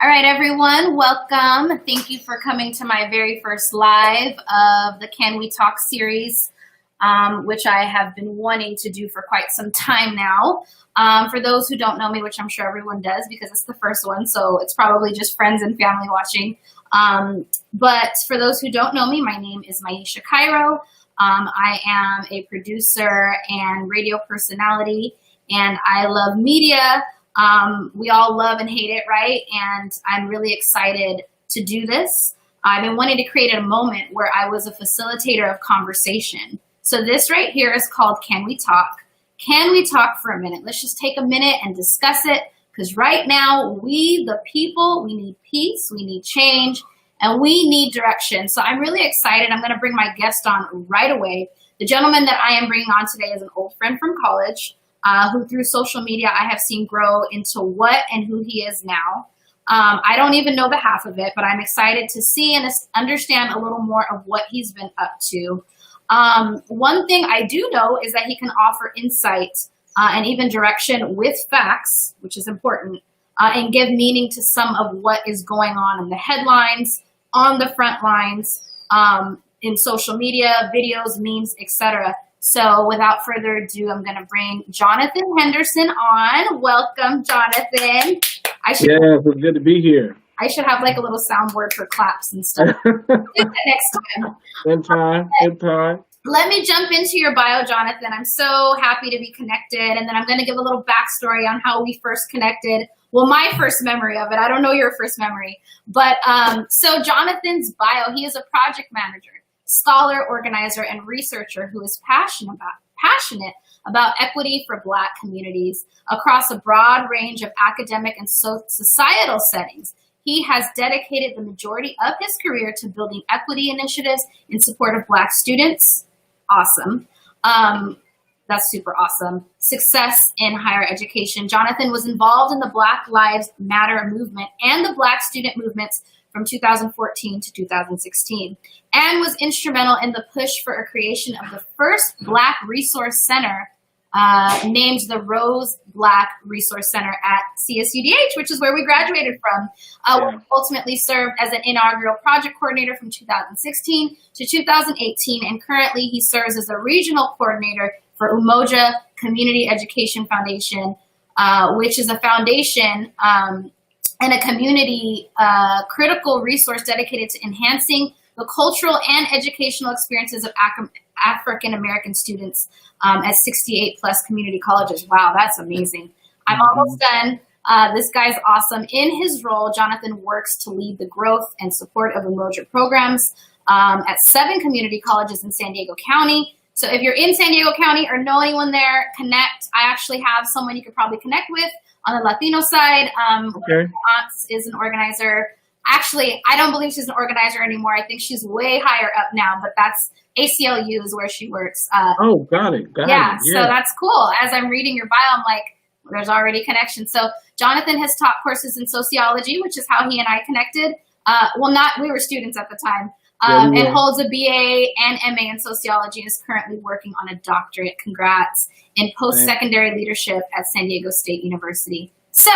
All right, everyone, welcome. Thank you for coming to my very first live of the Can We Talk series, which I have been wanting to do for quite some time now. For those who don't know me, which I'm sure everyone does because it's the first one, so it's probably just friends and family watching. But for those who don't know me, my name is Maisha Cairo. I am a producer and radio personality, and I love media. We all love and hate it, right? And I'm really excited to do this. I've been wanting to create a moment where I was a facilitator of conversation. So this right here is called Can We Talk? Can we talk for a minute? Let's just take a minute and discuss it, because right now, we, the people, we need peace, we need change, and we need direction. So I'm really excited. I'm going to bring my guest on right away. The gentleman that I am bringing on today is an old friend from college, who through social media I have seen grow into what and who he is now. I don't even know the half of it, but I'm excited to see and understand a little more of what he's been up to. One thing I do know is that he can offer insight and even direction with facts, which is important, and give meaning to some of what is going on in the headlines, on the front lines, in social media, videos, memes, etc. So without further ado, I'm going to bring Jonathan Henderson on. Welcome, Jonathan. It's good to be here. I should have like a little soundboard for claps and stuff. Do that next time. Good time. Let me jump into your bio, Jonathan. I'm so happy to be connected. And then I'm going to give a little backstory on how we first connected. Well, my first memory of it. I don't know your first memory. But so Jonathan's bio, he is a project manager, scholar, organizer, and researcher who is passionate about equity for Black communities across a broad range of academic and societal settings. He has dedicated the majority of his career to building equity initiatives in support of Black students. Awesome. That's super awesome. Success in higher education. Jonathan was involved in the Black Lives Matter movement and the Black student movements from 2014 to 2016, and was instrumental in the push for a creation of the first Black Resource Center, named the Rose Black Resource Center at CSUDH, which is where we graduated from. Where ultimately served as an inaugural project coordinator from 2016 to 2018, and currently he serves as a regional coordinator for Umoja Community Education Foundation, which is a foundation and a community critical resource dedicated to enhancing the cultural and educational experiences of African American students at 68 plus community colleges. Wow, that's amazing. I'm almost done. This guy's awesome. In his role, Jonathan works to lead the growth and support of Umoja programs at 7 community colleges in San Diego County. So if you're in San Diego County or know anyone there, connect. I actually have someone you could probably connect with on the Latino side. Okay. Aunt is an organizer. Actually, I don't believe she's an organizer anymore. I think she's way higher up now, but that's ACLU is where she works. Got it. Yeah, so that's cool. As I'm reading your bio, I'm like, well, there's already connections. So Jonathan has taught courses in sociology, which is how he and I connected. We were students at the time. And holds a BA and MA in sociology and is currently working on a doctorate. Congrats. In post-secondary leadership at San Diego State University. So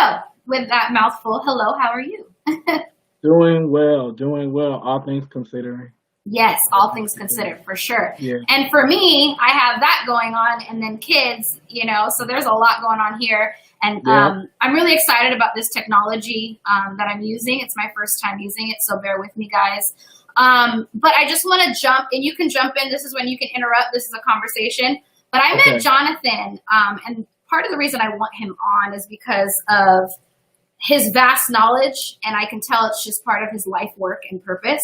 with that mouthful, hello, how are you? Doing well, all things considering. Yes, all things considered, for sure. Yeah. And for me, I have that going on, and then kids, so there's a lot going on here. And I'm really excited about this technology that I'm using. It's my first time using it, so bear with me, guys. But I just want to jump, and you can jump in. This is when you can interrupt. This is a conversation. But I met Jonathan, and part of the reason I want him on is because of his vast knowledge, and I can tell it's just part of his life work and purpose.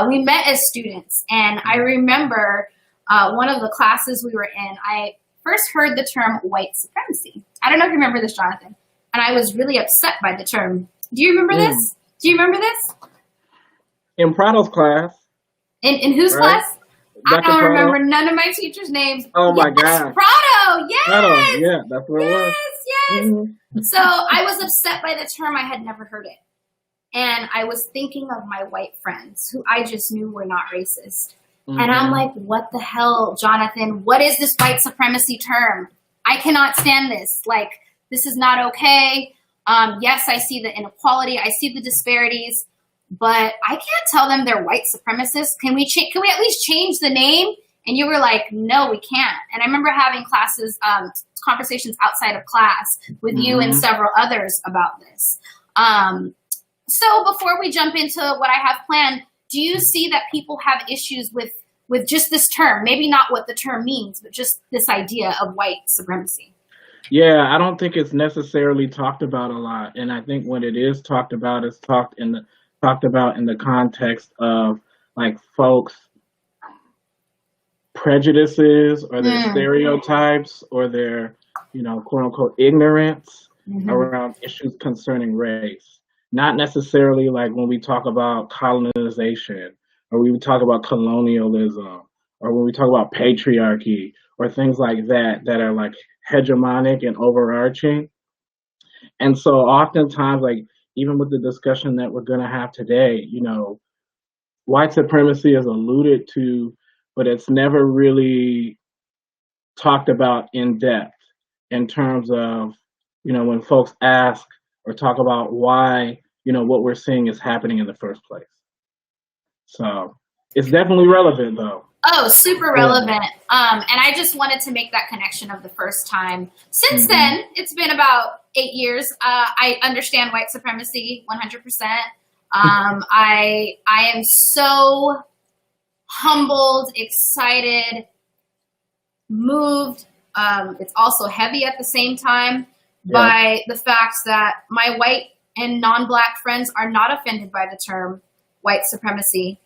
We met as students, and I remember one of the classes we were in, I first heard the term white supremacy. I don't know if you remember this, Jonathan, and I was really upset by the term. Do you remember this? Do you remember this? In Prado's class. In whose class? I don't remember none of my teachers' names. Oh my God. Prado, yes. Prado, yeah, that's what it was. Yes. Mm-hmm. So I was upset by the term. I had never heard it. And I was thinking of my white friends who I just knew were not racist. Mm-hmm. And I'm like, what the hell, Jonathan? What is this white supremacy term? I cannot stand this. Like, this is not okay. Yes, I see the inequality. I see the disparities, but I can't tell them they're white supremacists. Can we at least change the name? And you were like, no, we can't. And I remember having conversations outside of class with you and several others about this. So before we jump into what I have planned, do you see that people have issues with just this term? Maybe not what the term means, but just this idea of white supremacy. Yeah, I don't think it's necessarily talked about a lot, and I think when it is talked about, it's talked about in the context of like folks' prejudices or their stereotypes or their, quote unquote ignorance around issues concerning race. Not necessarily like when we talk about colonization or we talk about colonialism or when we talk about patriarchy or things like that are like hegemonic and overarching. And so oftentimes, like even with the discussion that we're going to have today, white supremacy is alluded to, but it's never really talked about in depth in terms of, when folks ask or talk about why, what we're seeing is happening in the first place. So it's definitely relevant though. Oh, super relevant. And I just wanted to make that connection of the first time. Since then, it's been about 8 years. I understand white supremacy 100%. I am so humbled, excited, moved. It's also heavy at the same time by the fact that my white and non-Black friends are not offended by the term white supremacy.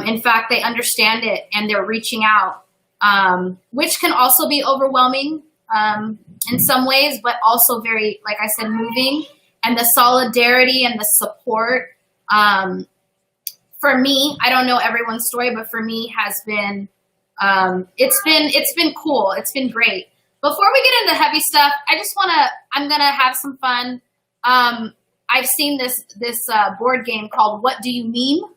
In fact, they understand it and they're reaching out, which can also be overwhelming in some ways, but also very, like I said, moving. And the solidarity and the support, for me, I don't know everyone's story, but for me has been, it's been cool. It's been great. Before we get into heavy stuff, I'm going to have some fun. I've seen this board game called What Do You Meme?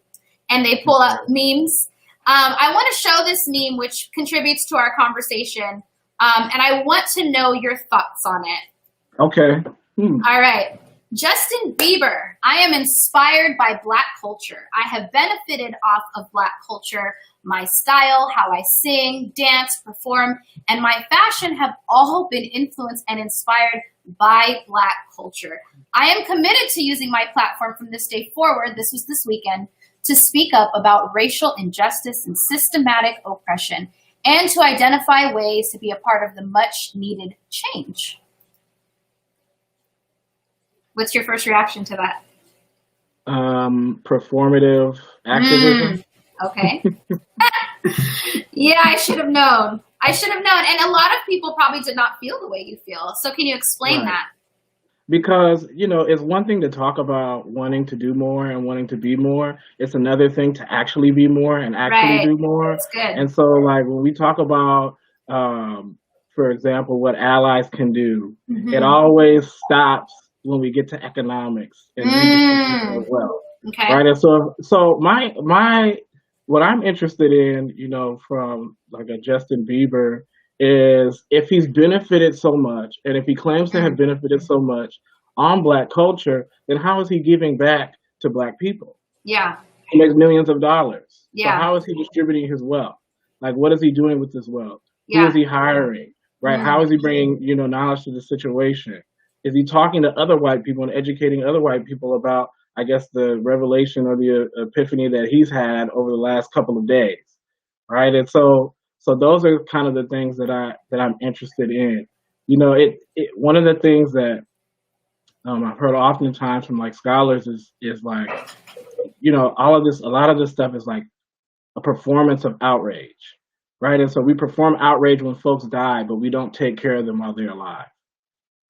And they pull up memes. I want to show this meme, which contributes to our conversation. And I want to know your thoughts on it. Okay. All right. Justin Bieber. I am inspired by Black culture. I have benefited off of Black culture. My style, how I sing, dance, perform, and my fashion have all been influenced and inspired by Black culture. I am committed to using my platform from this day forward, this was this weekend, to speak up about racial injustice and systematic oppression, and to identify ways to be a part of the much-needed change. What's your first reaction to that? Performative activism. Okay. Yeah, I should have known. And a lot of people probably did not feel the way you feel. So can you explain that? Because, it's one thing to talk about wanting to do more and wanting to be more. It's another thing to actually be more and actually do more. That's good. And so, like, when we talk about, for example, what allies can do, it always stops when we get to economics and redistribution of wealth. Okay. Right? And so my what I'm interested in, from like a Justin Bieber is if he's benefited so much and if he claims to have benefited so much on Black culture, then how is he giving back to Black people? Yeah. He makes millions of dollars. Yeah. So how is he distributing his wealth? Like, what is he doing with this wealth? Yeah. Who is he hiring? Right? How is he bringing, knowledge to the situation? Is he talking to other white people and educating other white people about, I guess, the revelation or the epiphany that he's had over the last couple of days? Right? And so those are kind of the things that I'm interested in. One of the things that I've heard oftentimes from like scholars is like, a lot of this stuff is like a performance of outrage, right? And so we perform outrage when folks die, but we don't take care of them while they're alive.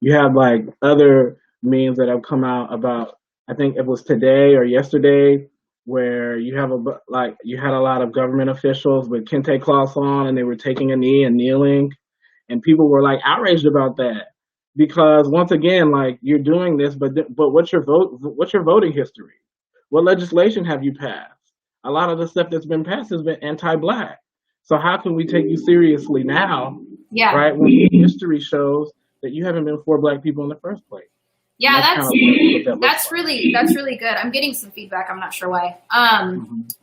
You have like other memes that have come out about, I think it was today or yesterday, where you had a lot of government officials with kente cloths on and they were taking a knee and kneeling, and people were like outraged about that because once again, like, you're doing this, but what's your voting history? What legislation have you passed? A lot of the stuff that's been passed has been anti-Black. So how can we take you seriously now? Yeah. Right? When history shows that you haven't been for Black people in the first place. Yeah, That's kind of that's really good. I'm getting some feedback. I'm not sure why.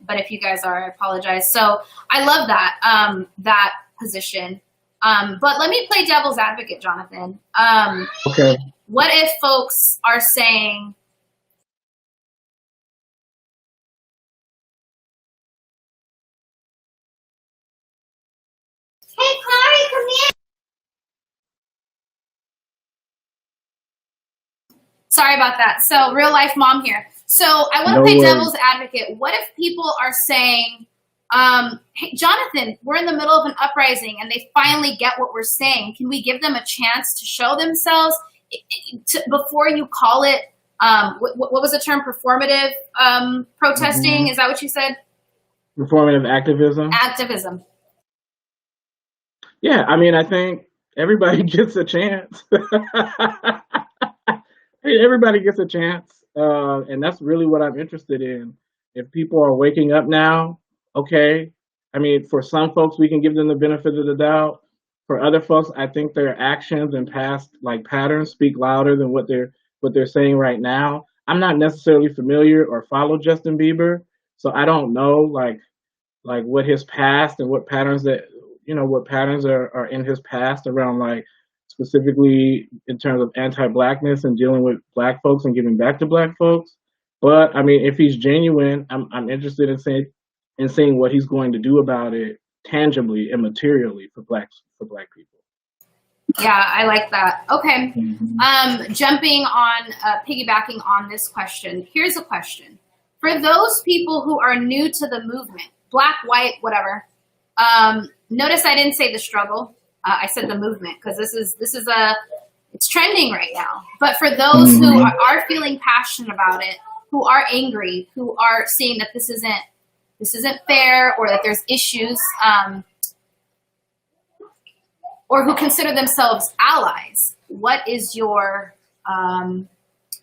But if you guys are, I apologize. So I love that that position. But let me play devil's advocate, Jonathan. Okay. What if folks are saying, "Hey, Kari, come here." Sorry about that. So real life mom here. So I want to play devil's advocate. What if people are saying, hey, Jonathan, we're in the middle of an uprising and they finally get what we're saying. Can we give them a chance to show themselves before you call it, what was the term, performative protesting? Is that what you said? Performative activism. Activism. Yeah, I mean, I think everybody gets a chance. Everybody gets a chance, and that's really what I'm interested in. If people are waking up now, okay. I mean, for some folks, we can give them the benefit of the doubt. For other folks, I think their actions and past patterns speak louder than what they're saying right now. I'm not necessarily familiar or follow Justin Bieber, so I don't know like what his past and what patterns are in his past around specifically in terms of anti-blackness and dealing with black folks and giving back to black folks. But I mean, if he's genuine, I'm interested in seeing what he's going to do about it tangibly and materially for black people. Yeah, I like that. Okay. Jumping on, piggybacking on this question, here's a question. For those people who are new to the movement, black, white, whatever, notice I didn't say the struggle. I said the movement because it's trending right now. But for those who are feeling passionate about it, who are angry, who are seeing that this isn't fair or that there's issues, or who consider themselves allies, what is your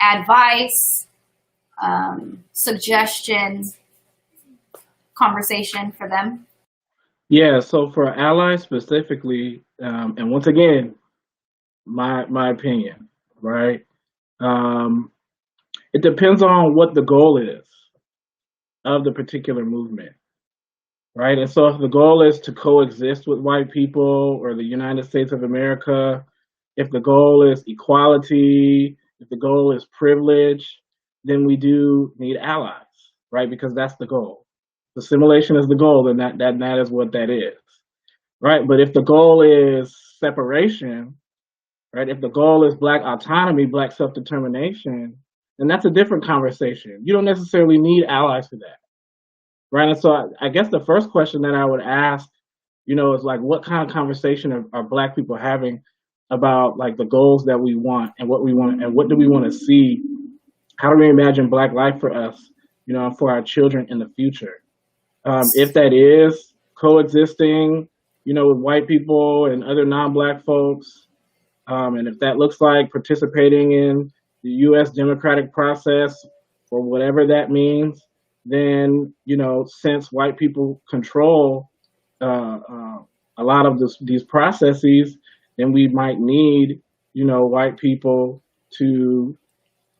advice, suggestion, conversation for them? Yeah, so for allies specifically, and once again, my opinion, right? It depends on what the goal is of the particular movement, right? And so if the goal is to coexist with white people or the United States of America, if the goal is equality, if the goal is privilege, then we do need allies, right? Because that's the goal. Assimilation is the goal, then that is what that is, right? But if the goal is separation, right? If the goal is black autonomy, black self-determination, then that's a different conversation. You don't necessarily need allies for that, right? And so I guess the first question that I would ask, is what kind of conversation are black people having about the goals that we want and what we want and what do we want to see? How do we imagine black life for us, for our children in the future? If that is coexisting, with white people and other non-black folks, and if that looks like participating in the U.S. democratic process or whatever that means, then, since white people control a lot of these processes, then we might need, white people to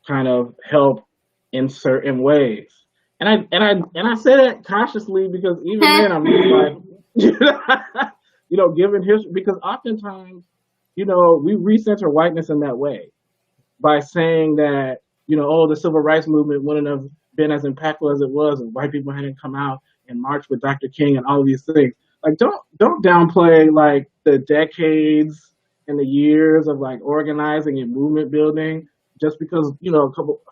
kind of help in certain ways. And I say that cautiously because even then I'm just given history, because oftentimes, we recenter whiteness in that way by saying that, the civil rights movement wouldn't have been as impactful as it was if white people hadn't come out and marched with Dr. King and all of these things. Don't downplay the decades and the years of organizing and movement building just because, a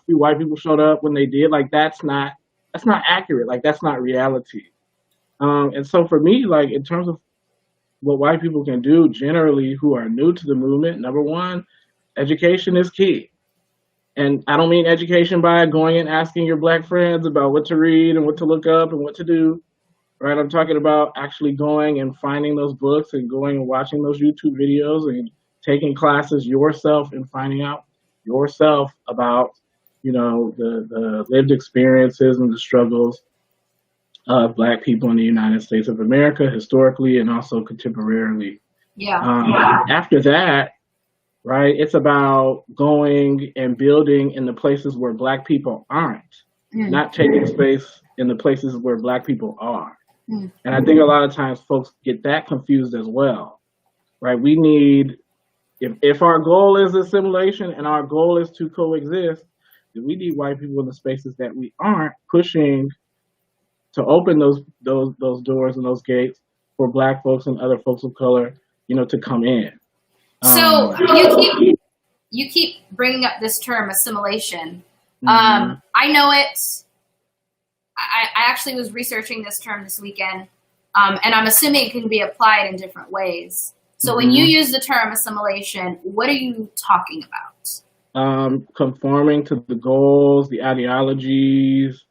few white people showed up when they did. That's not accurate. That's not reality. And so for me, in terms of what white people can do generally who are new to the movement, number one, education is key. And I don't mean education by going and asking your black friends about what to read and what to look up and what to do, right? I'm talking about actually going and finding those books and going and watching those YouTube videos and taking classes yourself and finding out yourself about, the lived experiences and the struggles of black people in the United States of America historically and also contemporarily. Yeah. After that, right? It's about going and building in the places where Black people aren't, not taking space in the places where Black people are. And I think a lot of times folks get that confused as well, right? We need, if our goal is assimilation and our goal is to coexist, then we need white people in the spaces that we aren't, pushing to open those doors and those gates for Black folks and other folks of color, to come in. So you keep bringing up this term assimilation. I know it. I actually was researching this term this weekend, and I'm assuming it can be applied in different ways. So when you use the term assimilation, what are you talking about? Conforming to the goals, the ideologies,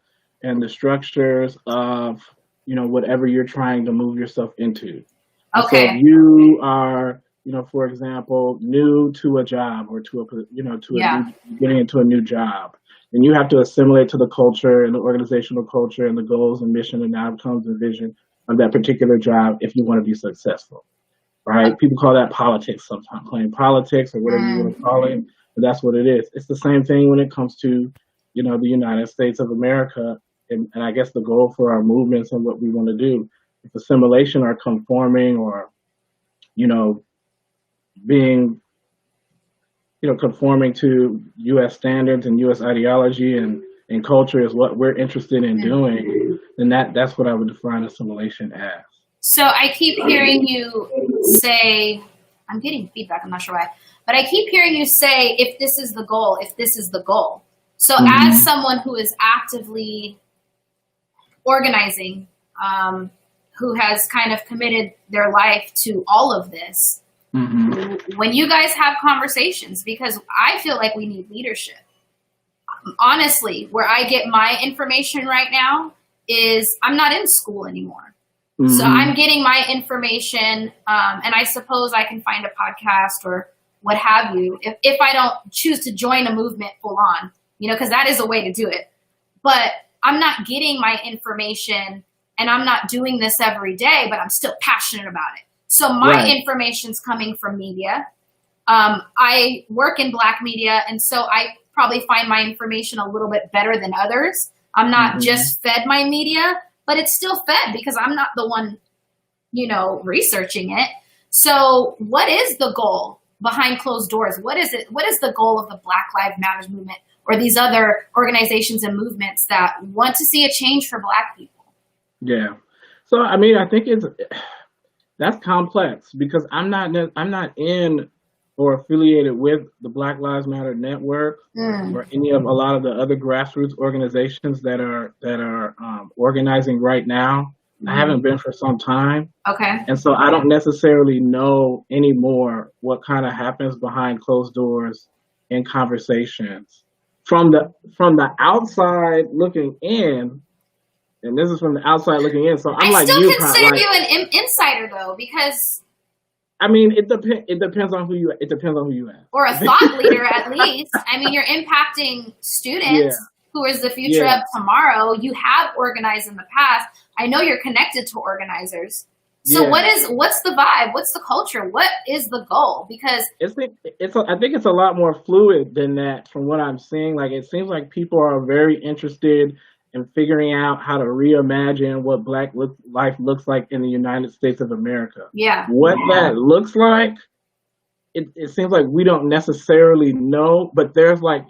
and the structures of, whatever you're trying to move yourself into. Okay. So if you are, for example, new to a job or getting into a new job, and you have to assimilate to the culture and the organizational culture and the goals and mission and outcomes and vision of that particular job if you want to be successful, right? People call that politics sometimes, playing politics or whatever you want to call it, but that's what it is. It's the same thing when it comes to, the United States of America, and I guess the goal for our movements and what we want to do. If assimilation or conforming or, being, conforming to U.S. standards and U.S. ideology and culture is what we're interested in doing, then that's what I would define assimilation as. So I keep hearing you say, I'm getting feedback, I'm not sure why, but I keep hearing you say, if this is the goal, if this is the goal. So as someone who is actively organizing, who has kind of committed their life to all of this, when you guys have conversations, because I feel like we need leadership. Honestly, where I get my information right now is I'm not in school anymore. So I'm getting my information, and I suppose I can find a podcast or what have you, if I don't choose to join a movement full on, because that is a way to do it. But I'm not getting my information, and I'm not doing this every day, but I'm still passionate about it. So my information's coming from media. I work in Black media, and so I probably find my information a little bit better than others. I'm not just fed my media, but it's still fed because I'm not the one, researching it. So what is the goal behind closed doors? What is it? What is the goal of the Black Lives Matter movement or these other organizations and movements that want to see a change for Black people? Yeah. So, I mean, I think that's complex because I'm not in or affiliated with the Black Lives Matter network or any of a lot of the other grassroots organizations that are organizing right now. I haven't been for some time. Okay. And so I don't necessarily know anymore what kind of happens behind closed doors in conversations. From the outside looking in, and this is from the outside looking in, so I'm like you. I still consider you an insider though, because I mean, it depends on who you ask. Or a thought leader, at least. I mean, you're impacting students who is the future of tomorrow. You have organized in the past. I know you're connected to organizers. So what's the vibe? What's the culture? What is the goal? Because I think it's a lot more fluid than that from what I'm seeing. Like, it seems like people are very interested in figuring out how to reimagine what Black life looks like in the United States of America. Yeah. What that looks like, it seems like we don't necessarily know, but there's like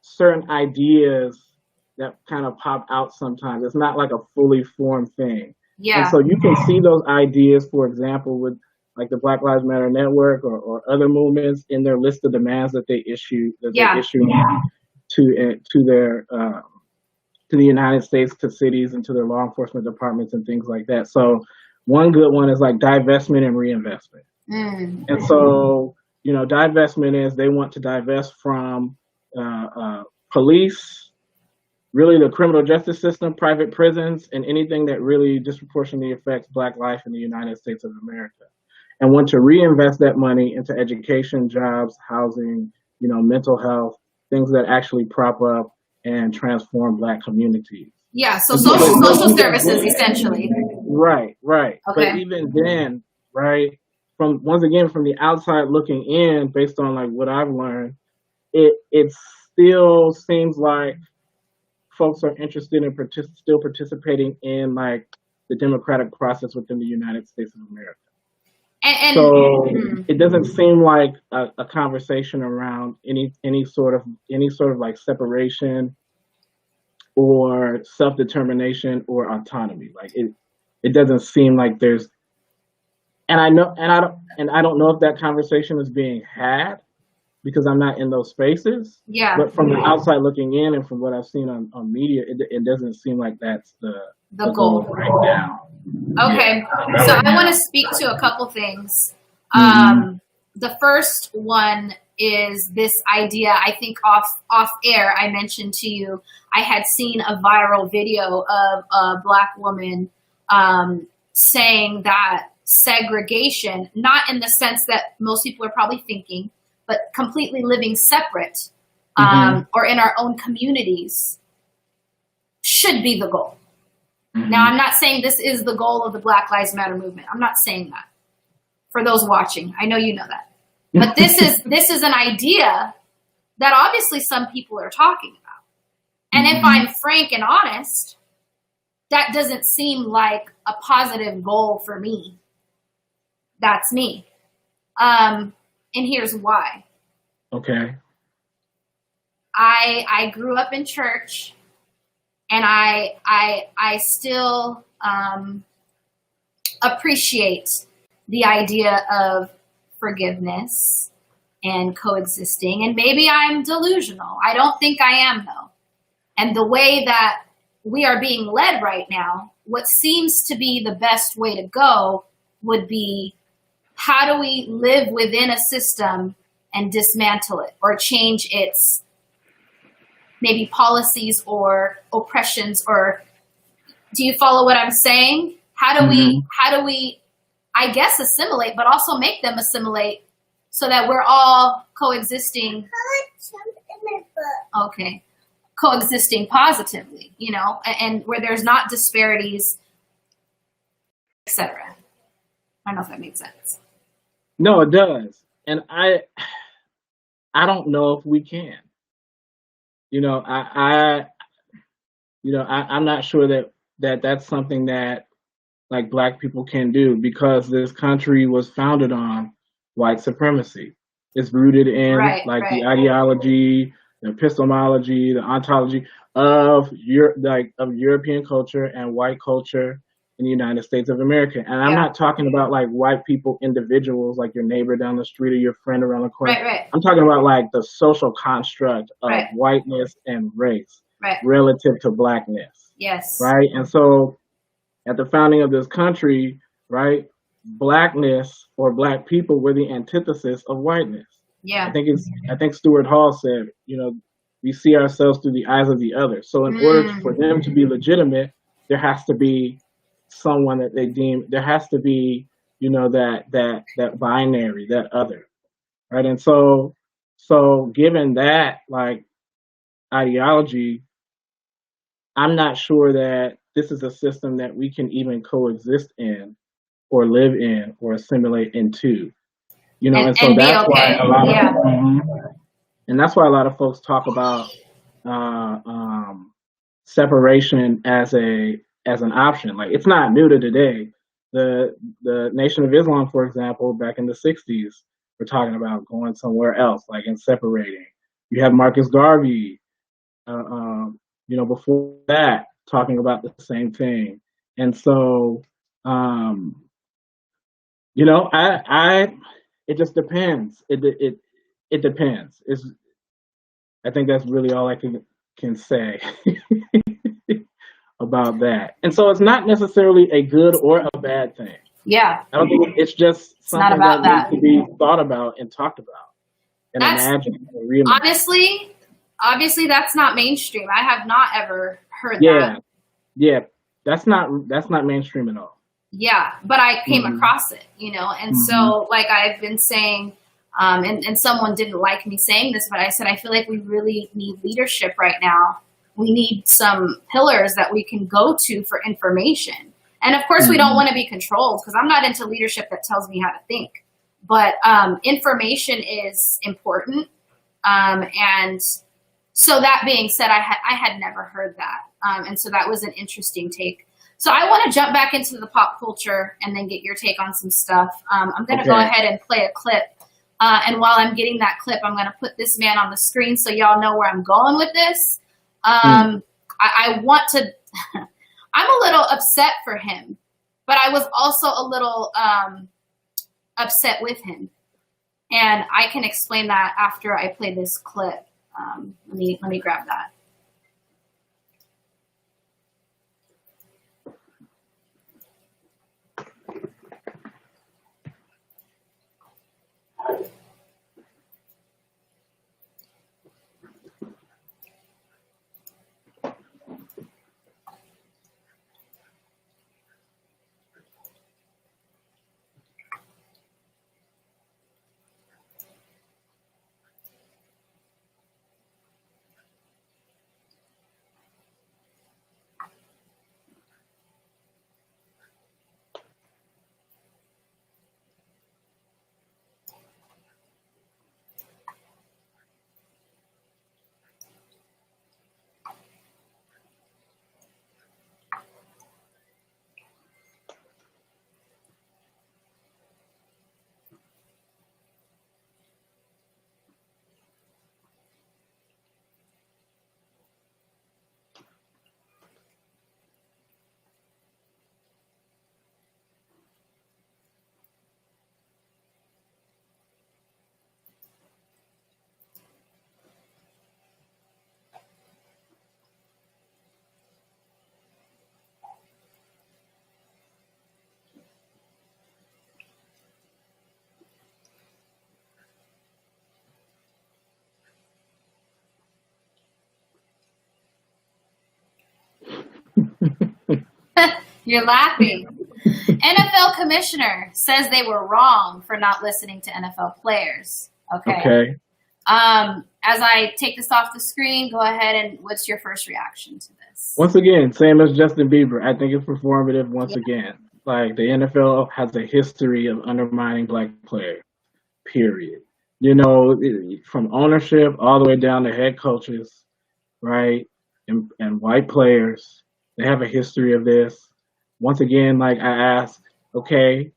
certain ideas that kind of pop out sometimes. It's not like a fully formed thing. Yeah. And so you can see those ideas, for example, with like the Black Lives Matter Network or other movements in their list of demands that they issue to the United States, to cities, and to their law enforcement departments and things like that. So one good one is like divestment and reinvestment. And so, divestment is they want to divest from police, really the criminal justice system, private prisons, and anything that really disproportionately affects Black life in the United States of America. And want to reinvest that money into education, jobs, housing, mental health, things that actually prop up and transform Black communities. Yeah, so social services, essentially. Right. Okay. But even then, right, from once again from the outside looking in, based on like what I've learned, it still seems like folks are interested in still participating in like the democratic process within the United States of America. So it doesn't seem like a conversation around any sort of like separation or self-determination or autonomy. Like it doesn't seem like there's, and I don't know if that conversation is being had because I'm not in those spaces. Yeah. But from the outside looking in and from what I've seen on media, it doesn't seem like that's the goal right now. Okay, so I want to speak to a couple things. The first one is this idea, I think off air, I mentioned to you, I had seen a viral video of a Black woman saying that segregation, not in the sense that most people are probably thinking, but completely living separate or in our own communities should be the goal. Now, I'm not saying this is the goal of the Black Lives Matter movement. I'm not saying that. For those watching, I know you know that. But this is an idea that obviously some people are talking about. And if I'm frank and honest, that doesn't seem like a positive goal for me. That's me. And here's why. Okay. I grew up in church. And I still appreciate the idea of forgiveness and coexisting. And maybe I'm delusional. I don't think I am, though. And the way that we are being led right now, what seems to be the best way to go would be, how do we live within a system and dismantle it or change its maybe policies or oppressions? Or do you follow what I'm saying? How do we, I guess, assimilate, but also make them assimilate so that we're all coexisting? Okay. Coexisting positively, you know, and where there's not disparities, etc. I don't know if that makes sense. No, it does. And I don't know if we can. You know, I'm not sure that that's something that like Black people can do, because this country was founded on white supremacy. It's rooted in the ideology, the epistemology, the ontology of European culture and white culture in the United States of America. And I'm not talking about like white people, individuals, like your neighbor down the street or your friend around the corner. I'm talking about like the social construct of whiteness and race relative to Blackness. Yes. Right. And so at the founding of this country, right, Blackness or Black people were the antithesis of whiteness. Yeah. I think Stuart Hall said, you know, we see ourselves through the eyes of the other. So in order for them to be legitimate, there has to be someone that they deem, there has to be, you know, that binary, that other, right? And so given that like ideology, I'm not sure that this is a system that we can even coexist in or live in or assimilate into, you know. And so that's why a lot of and that's why a lot of folks talk about separation as an option. Like, it's not new to today. The Nation of Islam, for example, back in the 60s, were talking about going somewhere else, like, and separating. You have Marcus Garvey, you know, before that, talking about the same thing. And so, you know, it just depends. It depends. I think that's really all I can say about that. And so it's not necessarily a good or a bad thing. Yeah. I don't think it's just something that needs to be thought about and talked about and imagined and reimagined. Obviously that's not mainstream. I have not ever heard that. Yeah. That's not mainstream at all. Yeah, but I came across it, you know, and so like I've been saying, and someone didn't like me saying this, but I said, I feel like we really need leadership right now. We need some pillars that we can go to for information. And of course, we don't want to be controlled, because I'm not into leadership that tells me how to think. but information is important. And so that being said, I had never heard that. And so that was an interesting take. So I want to jump back into the pop culture and then get your take on some stuff. I'm going to go ahead and play a clip. And while I'm getting that clip, I'm going to put this man on the screen so y'all know where I'm going with this. I want to, I'm a little upset for him, but I was also a little upset with him. And I can explain that after I play this clip. Let me grab that. You're laughing. NFL commissioner says they were wrong for not listening to NFL players. Okay. As I take this off the screen, go ahead and what's your first reaction to this? Once again, same as Justin Bieber. I think it's performative once again. Like the NFL has a history of undermining black players, period. You know, from ownership all the way down to head coaches, right? And white players, they have a history of this. Once again, like I asked, okay,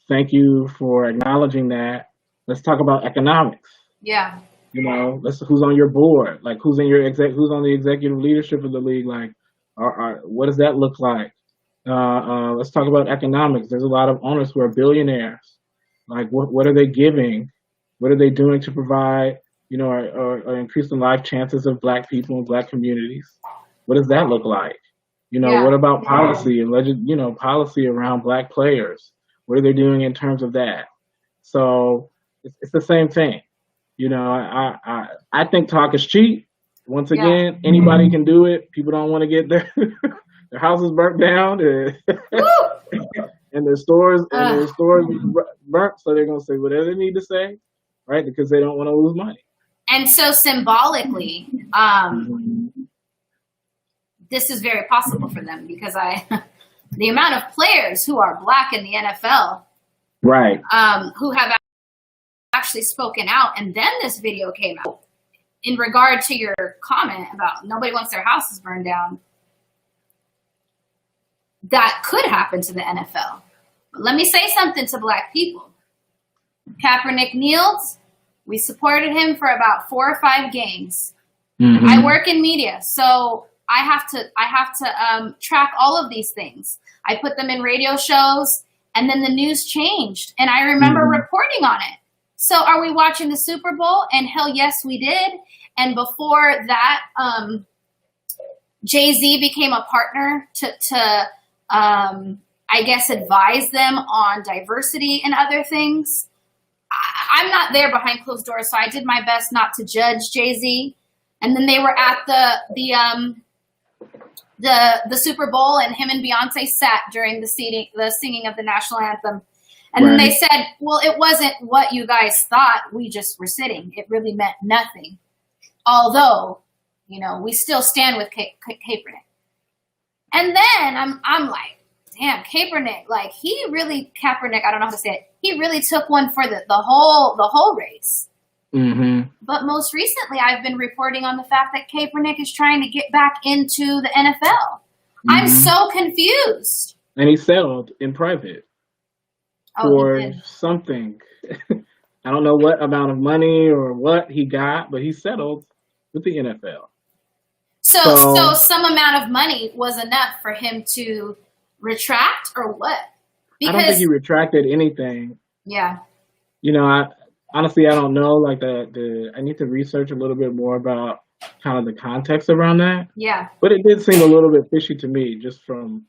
thank you for acknowledging that. Let's talk about economics. Yeah. You know, who's on your board? Like who's on the executive leadership of the league? Like, what does that look like? Let's talk about economics. There's a lot of owners who are billionaires. Like, what are they giving? What are they doing to provide, you know, or increase the life chances of black people and black communities? What does that look like? You know, what about policy and policy around black players? What are they doing in terms of that? So it's the same thing. You know, I think talk is cheap. Once again, anybody can do it. People don't want to get their houses burnt down and their stores burnt, so they're gonna say whatever they need to say, right? Because they don't want to lose money. And so symbolically, this is very possible for them because the amount of players who are black in the NFL, right, who have actually spoken out, and then this video came out in regard to your comment about nobody wants their houses burned down. That could happen to the NFL. But let me say something to black people. Kaepernick kneeled. We supported him for about 4 or 5 games. Mm-hmm. I work in media, so I have to track all of these things. I put them in radio shows, and then the news changed, and I remember reporting on it. So are we watching the Super Bowl? And hell yes, we did. And before that, Jay-Z became a partner to I guess, advise them on diversity and other things. I'm not there behind closed doors, so I did my best not to judge Jay-Z. And then they were at the Super Bowl, and him and Beyonce sat during the singing of the national anthem. And then they said, well, it wasn't what you guys thought. We just were sitting. It really meant nothing. Although, you know, we still stand with Kaepernick. And then I'm like, damn, Kaepernick, I don't know how to say it. he really took one for the whole race. Mm-hmm. But most recently, I've been reporting on the fact that Kaepernick is trying to get back into the NFL. I'm so confused. And he settled in private for something. I don't know what amount of money or what he got, but he settled with the NFL. So some amount of money was enough for him to retract, or what? Because I don't think he retracted anything. Yeah. You know, honestly, I don't know. Like I need to research a little bit more about kind of the context around that. Yeah. But it did seem a little bit fishy to me, just from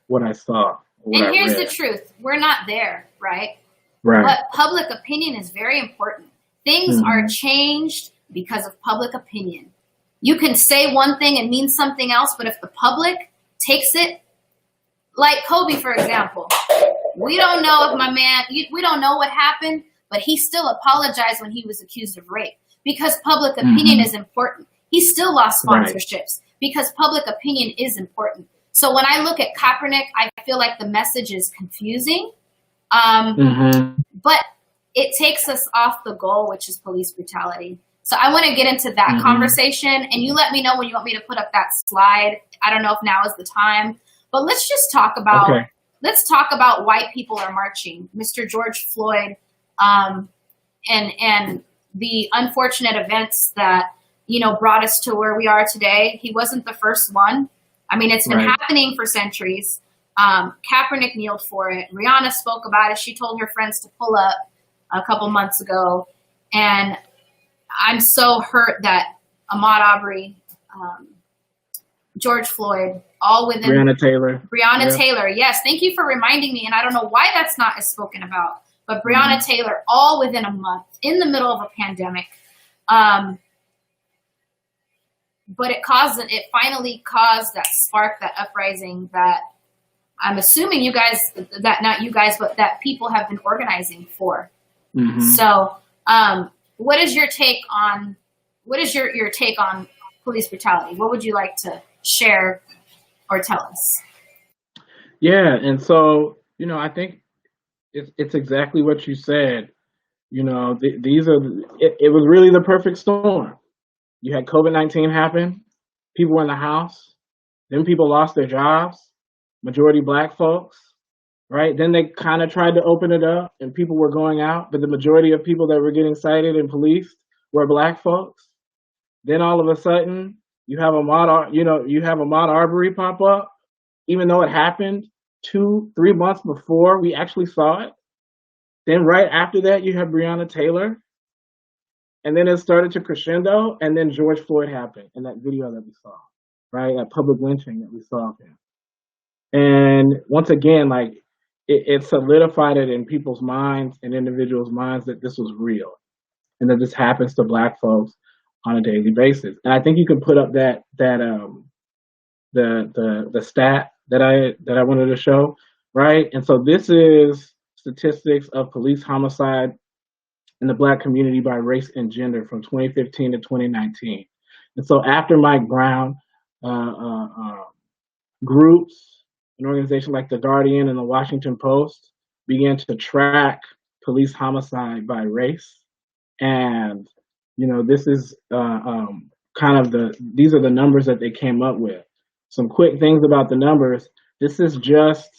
what I saw. And here's the truth: we're not there, right? Right. But public opinion is very important. Things are changed because of public opinion. You can say one thing and mean something else, but if the public takes it, like Kobe, for example, we don't know if we don't know what happened, but he still apologized when he was accused of rape because public opinion is important. He still lost sponsorships because public opinion is important. So when I look at Kaepernick, I feel like the message is confusing, but it takes us off the goal, which is police brutality. So I want to get into that conversation, and you let me know when you want me to put up that slide. I don't know if now is the time, but let's just talk about let's talk about why people are marching. Mr. George Floyd, and the unfortunate events that brought us to where we are today. He wasn't the first one. I mean, it's been happening for centuries. Kaepernick kneeled for it. Rihanna spoke about it. She told her friends to pull up a couple months ago, and I'm so hurt that Ahmaud Arbery, George Floyd, all within Breonna Taylor. Yes, thank you for reminding me. And I don't know why that's not as spoken about, but Breonna Taylor, all within a month, in the middle of a pandemic. But it finally caused that spark, that uprising that I'm assuming that people have been organizing for. So, what is your take on police brutality? What would you like to share or tell us? Yeah, and so I think it's exactly what you said. It was really the perfect storm. You had COVID-19 happen, people were in the house, then people lost their jobs, majority Black folks, right? Then they kind of tried to open it up and people were going out, but the majority of people that were getting cited and policed were Black folks. Then all of a sudden, you have Ahmaud Arbery pop up, even though it happened 2-3 months before we actually saw it. Then right after that, you have Breonna Taylor. And then it started to crescendo, and then George Floyd happened in that video that we saw, right? That public lynching that we saw of him. And once again, like it solidified it in people's minds and individuals' minds that this was real, and that this happens to Black folks on a daily basis. And I think you can put up the stat that I wanted to show, right? And so this is statistics of police homicide in the Black community by race and gender from 2015 to 2019. And so after Mike Brown, groups, an organization like The Guardian and the Washington Post began to track police homicide by race. And, this is these are the numbers that they came up with. Some quick things about the numbers. This is just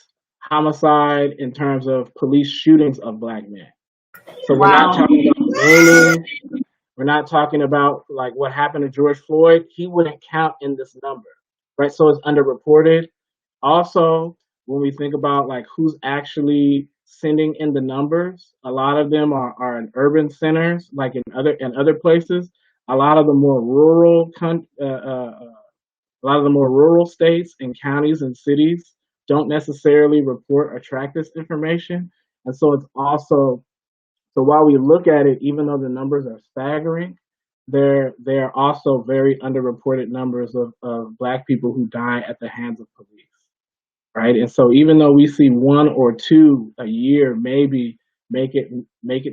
homicide in terms of police shootings of Black men. So we're not talking about naming. We're not talking about like what happened to George Floyd. He wouldn't count in this number, right? So it's underreported. Also, when we think about like who's actually sending in the numbers, a lot of them are in urban centers, like in other places. A lot of the more rural states and counties and cities don't necessarily report or track this information, and so it's also. So while we look at it, even though the numbers are staggering, they're also very underreported numbers of Black people who die at the hands of police, right? And so even though we see 1 or 2 a year maybe make it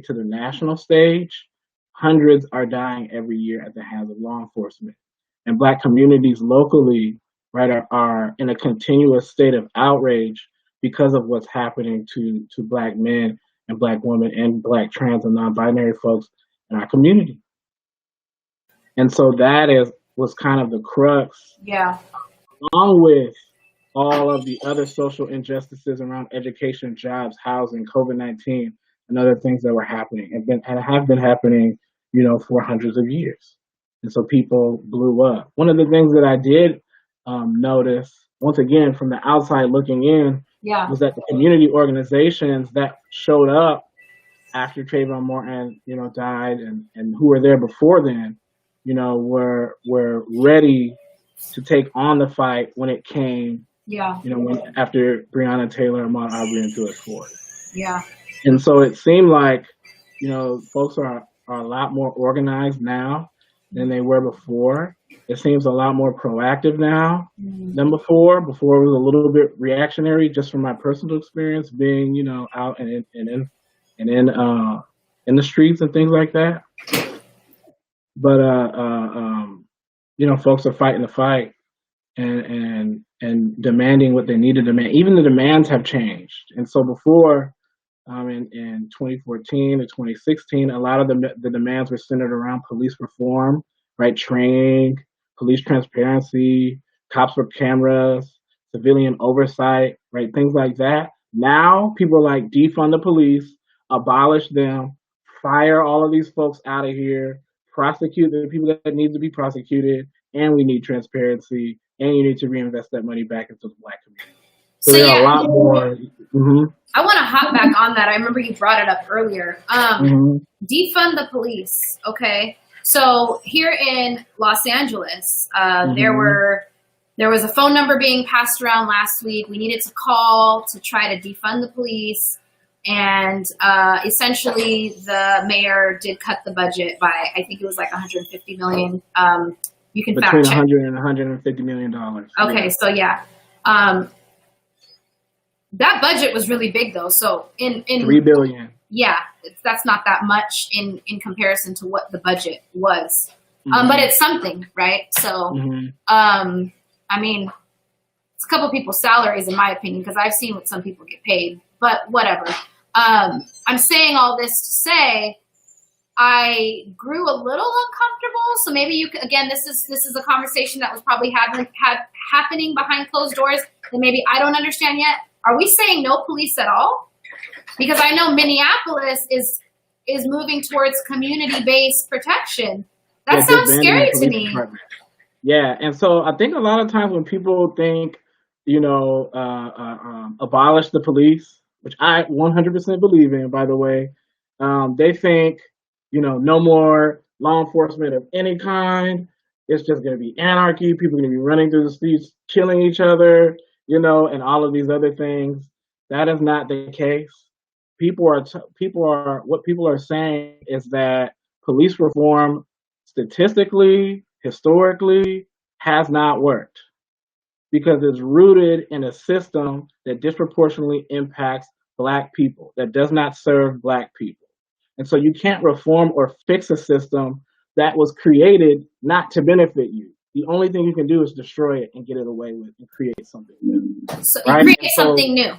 to the national stage, hundreds are dying every year at the hands of law enforcement. And Black communities locally, right, are in a continuous state of outrage because of what's happening to Black men and Black women and Black trans and non-binary folks in our community. And so was kind of the crux, Yeah. along with all of the other social injustices around education, jobs, housing, COVID-19, and other things that were happening and have been happening, for hundreds of years. And so people blew up. One of the things that I did notice, once again, from the outside looking in, was that the community organizations that showed up after Trayvon Martin, died and who were there before then, were ready to take on the fight when it came, after Breonna Taylor and Ahmaud Arbery and George Floyd. Yeah. And so it seemed like, folks are a lot more organized now than they were before. It seems a lot more proactive now than before. Before it was a little bit reactionary, just from my personal experience being, out and in the streets and things like that. But folks are fighting the fight and demanding what they need to demand. Even the demands have changed. And so before, in 2014 or 2016, a lot of the demands were centered around police reform, right? Training, police transparency, cops with cameras, civilian oversight, right? Things like that. Now people are like, defund the police, abolish them, fire all of these folks out of here, prosecute the people that need to be prosecuted, and we need transparency, and you need to reinvest that money back into the Black community. So there are a lot more. I want to hop back on that. I remember you brought it up earlier. Defund the police. Okay. So here in Los Angeles, there was a phone number being passed around last week. We needed to call to try to defund the police. And essentially the mayor did cut the budget by, I think it was like $150 million. You can between fact check. $100 and $150 million. Okay. So that budget was really big though. So in $3 billion. Yeah, that's not that much in comparison to what the budget was. But it's something, right? So, I mean, it's a couple people's salaries in my opinion, because I've seen what some people get paid, but whatever. I'm saying all this to say I grew a little uncomfortable. So maybe you could, again, this is a conversation that was probably happening behind closed doors that maybe I don't understand yet. Are we saying no police at all? Because I know Minneapolis is moving towards community-based protection. That sounds scary to me. Yeah, and so I think a lot of times when people think, abolish the police, which I 100% believe in, by the way, they think, no more law enforcement of any kind. It's just going to be anarchy. People are going to be running through the streets, killing each other, and all of these other things. That is not the case. What people are saying is that police reform statistically, historically, has not worked because it's rooted in a system that disproportionately impacts Black people, that does not serve Black people. And so you can't reform or fix a system that was created not to benefit you. The only thing you can do is destroy it and get it away with and create something new. So right? Create something new.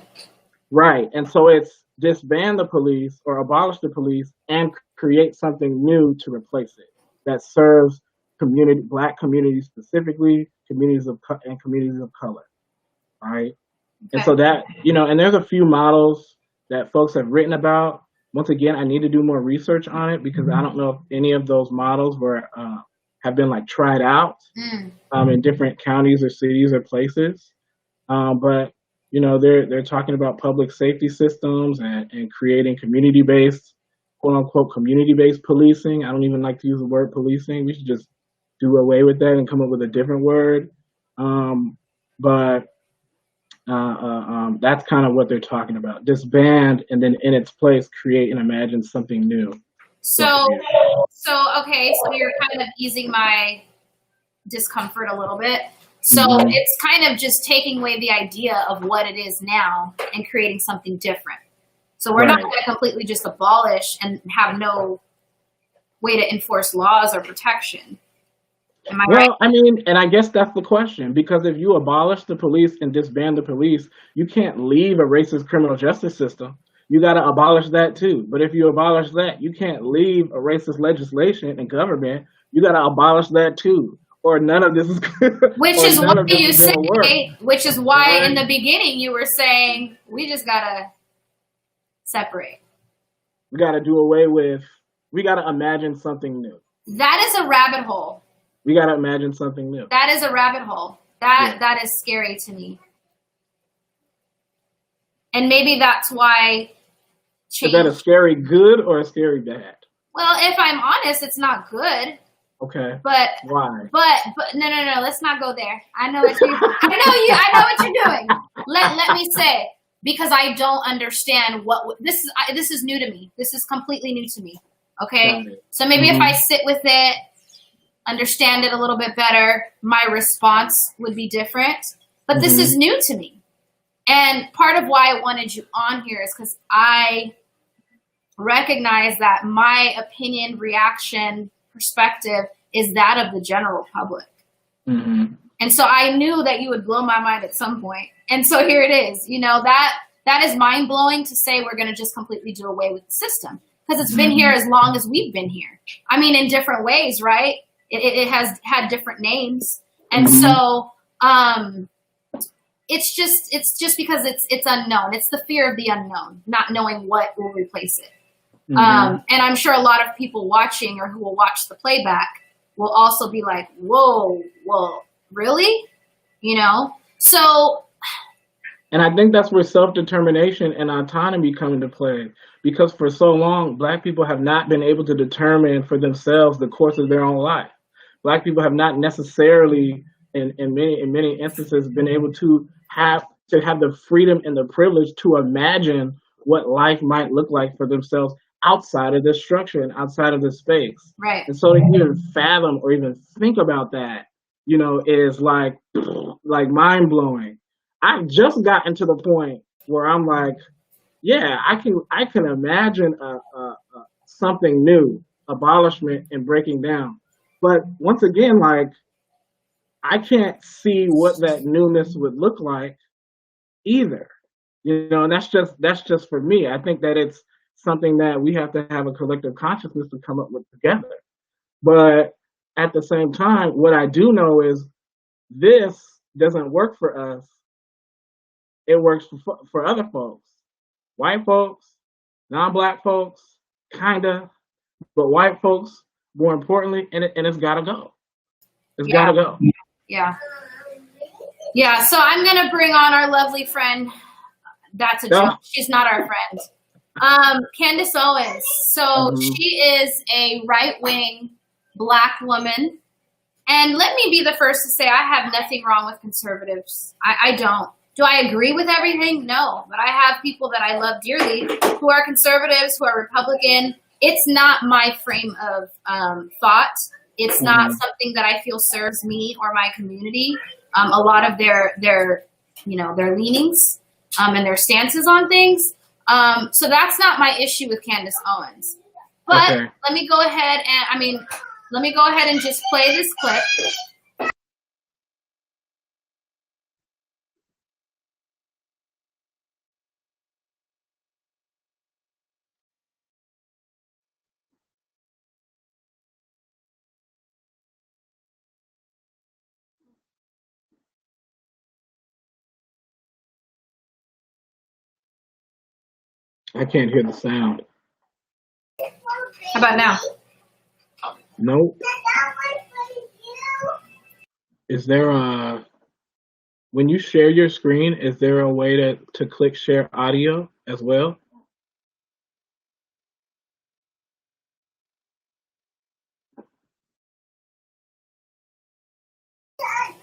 Right. And so it's disband the police or abolish the police and create something new to replace it that serves Black communities specifically, communities of color, right? Okay. And so that, and there's a few models that folks have written about. Once again, I need to do more research on it because I don't know if any of those models have been like tried out in different counties or cities or places. But they're talking about public safety systems and creating community-based, quote unquote, community-based policing. I don't even like to use the word policing. We should just do away with that and come up with a different word. But that's kind of what they're talking about. Disband and then in its place create and imagine something new. So okay, so you're kind of easing my discomfort a little bit. So it's kind of just taking away the idea of what it is now and creating something different. So we're not going to completely just abolish and have no way to enforce laws or protection. Am I right? Well, I mean, and I guess that's the question, because if you abolish the police and disband the police, you can't leave a racist criminal justice system. You got to abolish that too. But if you abolish that, you can't leave a racist legislation and government. You got to abolish that too, or none of this is, Which or is why none of this you is going to work. say, which is why Right? in the beginning you were saying we just gotta separate. We got to do away with. We got to imagine something new. That is a rabbit hole. We got to imagine something new. That is a rabbit hole. That is scary to me. And maybe that's why change. Is that a scary good or a scary bad? Well, if I'm honest, it's not good. Okay. But why? But no. Let's not go there. I know what you're doing. Let me say, because I don't understand what this is. This is new to me. This is completely new to me. Okay. So maybe if I sit with it, understand it a little bit better, my response would be different. But this is new to me. And part of why I wanted you on here is because I recognize that my opinion, reaction, perspective is that of the general public. And so I knew that you would blow my mind at some point. And so here it is. You know, that is mind blowing to say we're going to just completely do away with the system, because it's been here as long as we've been here. I mean, in different ways, right? It has had different names. And so it's just because it's unknown. It's the fear of the unknown, not knowing what will replace it. And I'm sure a lot of people watching or who will watch the playback will also be like, whoa, really? You know? So. And I think that's where self-determination and autonomy come into play, because for so long, Black people have not been able to determine for themselves the course of their own life. Black people have not necessarily, in many instances, been able to have the freedom and the privilege to imagine what life might look like for themselves outside of this structure and outside of this space. Right. And so to even fathom or even think about that, you know, is like mind blowing. I just gotten to the point where I'm like, yeah, I can imagine something new, abolishment and breaking down. But once again, like, I can't see what that newness would look like either. You know, and that's just for me. I think that it's something that we have to have a collective consciousness to come up with together. But at the same time, what I do know is this doesn't work for us. It works for other folks, white folks, non-Black folks, kinda, but white folks more importantly, and it's gotta go. It's gotta go. Yeah. So I'm gonna bring on our lovely friend. That's a joke. She's not our friend. Candace Owens. So she is a right-wing Black woman. And let me be the first to say I have nothing wrong with conservatives. I don't. Do I agree with everything? No. But I have people that I love dearly who are conservatives, who are Republican. It's not my frame of thought. It's not something that I feel serves me or my community. A lot of their leanings and their stances on things. So that's not my issue with Candace Owens. But let me go ahead and just play this clip. I can't hear the sound. How about now? Nope. Is there when you share your screen, is there a way to click share audio as well?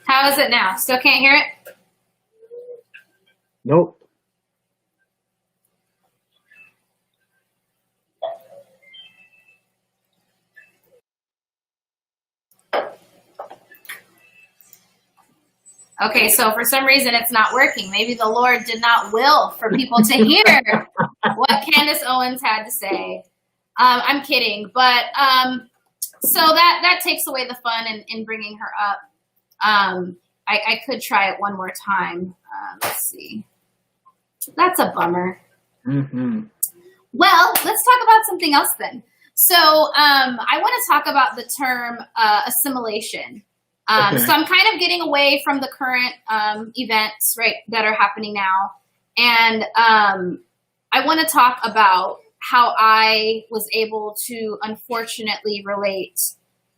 How is it now? Still can't hear it? Nope. Okay, so for some reason it's not working. Maybe the Lord did not will for people to hear what Candace Owens had to say. I'm kidding, but So that takes away the fun in bringing her up. I could try it one more time. Let's see. That's a bummer. Mm-hmm. Well, let's talk about something else then. So I want to talk about the term assimilation. Okay. So I'm kind of getting away from the current events, right, that are happening now. And I want to talk about how I was able to unfortunately relate.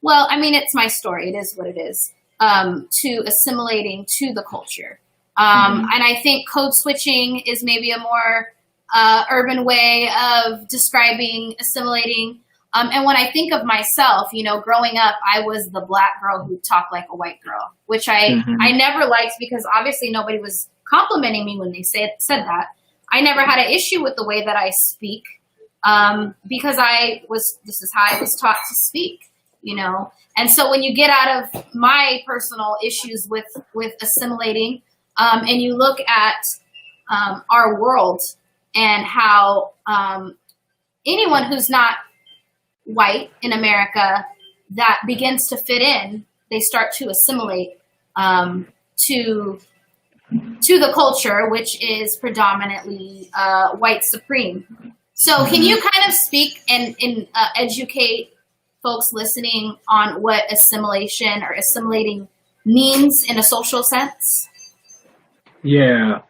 Well, I mean, it's my story. It is what it is. To assimilating to the culture. And I think code switching is maybe a more urban way of describing assimilating. And when I think of myself, you know, growing up, I was the black girl who talked like a white girl, which I never liked because obviously nobody was complimenting me when they said that. I never had an issue with the way that I speak because this is how I was taught to speak, you know. And so when you get out of my personal issues with assimilating and you look at our world and how anyone who's not white in America that begins to fit in, they start to assimilate to the culture, which is predominantly white supreme. So can you kind of speak and educate folks listening on what assimilation or assimilating means in a social sense? Yeah.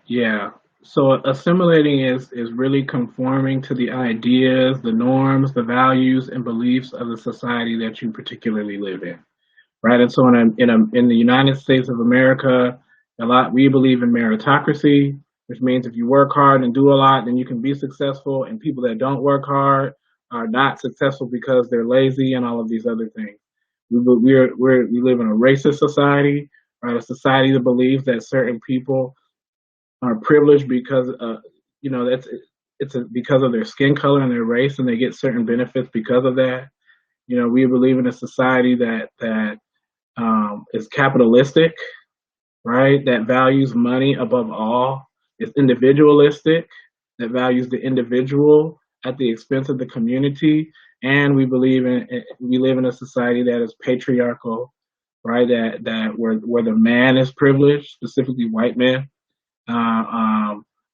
So assimilating is really conforming to the ideas, the norms, the values, and beliefs of the society that you particularly live in, right? And so in the United States of America, we believe in meritocracy, which means if you work hard and do a lot, then you can be successful. And people that don't work hard are not successful because they're lazy and all of these other things. We live in a racist society, right? A society that believes that certain people are privileged because because of their skin color and their race, and they get certain benefits because of that. You know, we believe in a society that is capitalistic, right? That values money above all. It's individualistic, that values the individual at the expense of the community. And we live in a society that is patriarchal, right? That where the man is privileged, specifically white men.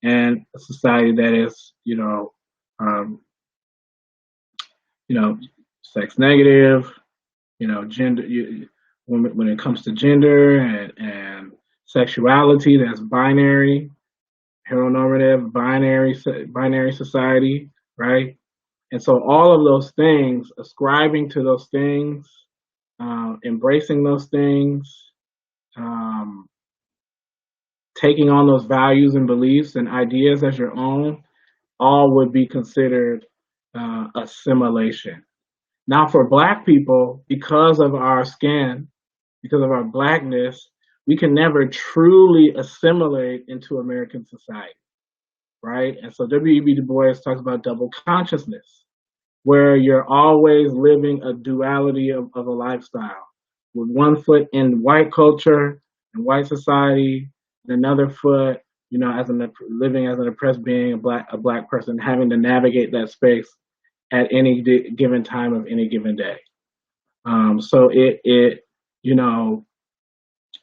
And a society that is, sex negative, gender. When it comes to gender and sexuality, that's binary, heteronormative, binary society, right? And so all of those things, ascribing to those things, embracing those things, taking on those values and beliefs and ideas as your own, all would be considered assimilation. Now, for Black people, because of our skin, because of our Blackness, we can never truly assimilate into American society, right? And so W.E.B. Du Bois talks about double consciousness, where you're always living a duality of a lifestyle, with one foot in white culture and white society, and another foot, living as an oppressed being, a black person, having to navigate that space at any given time of any given day. So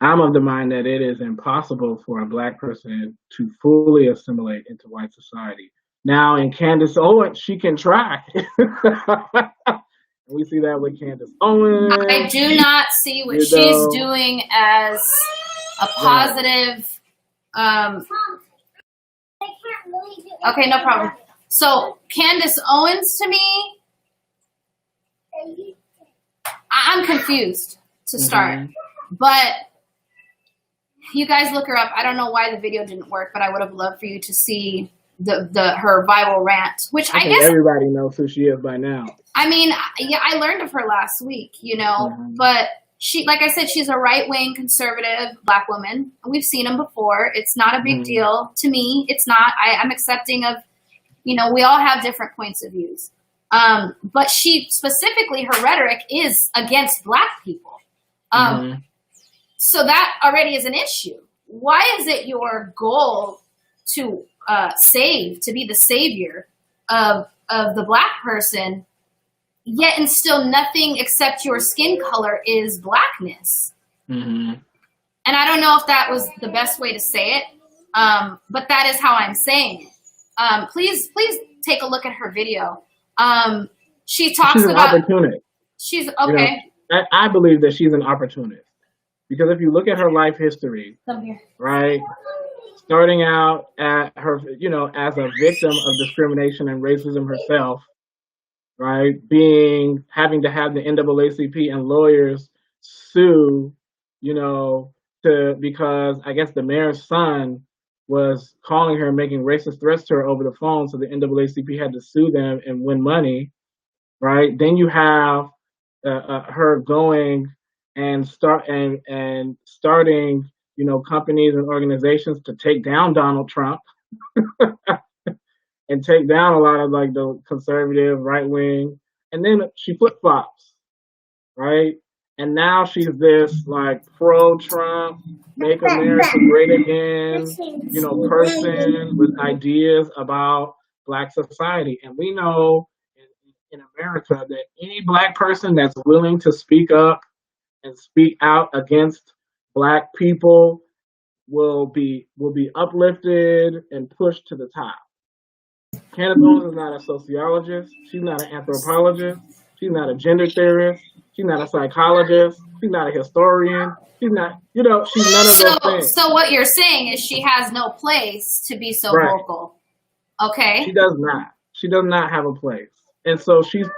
I'm of the mind that it is impossible for a Black person to fully assimilate into white society. Now, in Candace Owens, she can try. We see that with Candace Owens. I do not see what she's doing as a positive. Okay, no problem. So Candace Owens, to me, I'm confused to start, but you guys look her up. I don't know why the video didn't work, but I would have loved for you to see her viral rant, which I guess everybody knows who she is by now. I mean, yeah, I learned of her last week, but she, like I said, she's a right-wing conservative Black woman. We've seen them before. It's not a big deal to me. It's not. I'm accepting of, we all have different points of views. But she specifically, her rhetoric is against Black people. So that already is an issue. Why is it your goal to be the savior of the Black person yet and still nothing except your skin color is blackness. Mm-hmm. And I don't know if that was the best way to say it, but that is how I'm saying it. Please take a look at her video. She talks She's an about opportunist. she's You know, okay. I believe that she's an opportunist because if you look at her life history, Come here. right, starting out at her, you know, as a victim of discrimination and racism herself, right, having to have the NAACP and lawyers sue, you know, because I guess the mayor's son was calling her and making racist threats to her over the phone, so the NAACP had to sue them and win money, right? Then you have her going and starting, you know, companies and organizations to take down Donald Trump and take down a lot of like the conservative right wing, and then she flip flops, right? And now she's this like pro Trump, make America great again, you know, person with ideas about Black society. And we know in America that any Black person that's willing to speak up and speak out against Black people will be uplifted and pushed to the top. Candace Owens is not a sociologist. She's not an anthropologist. She's not a gender theorist. She's not a psychologist. She's not a historian. She's not, you know, she's none of those things. So what you're saying is she has no place to be so vocal. Okay. She does not. She does not have a place. And so what she's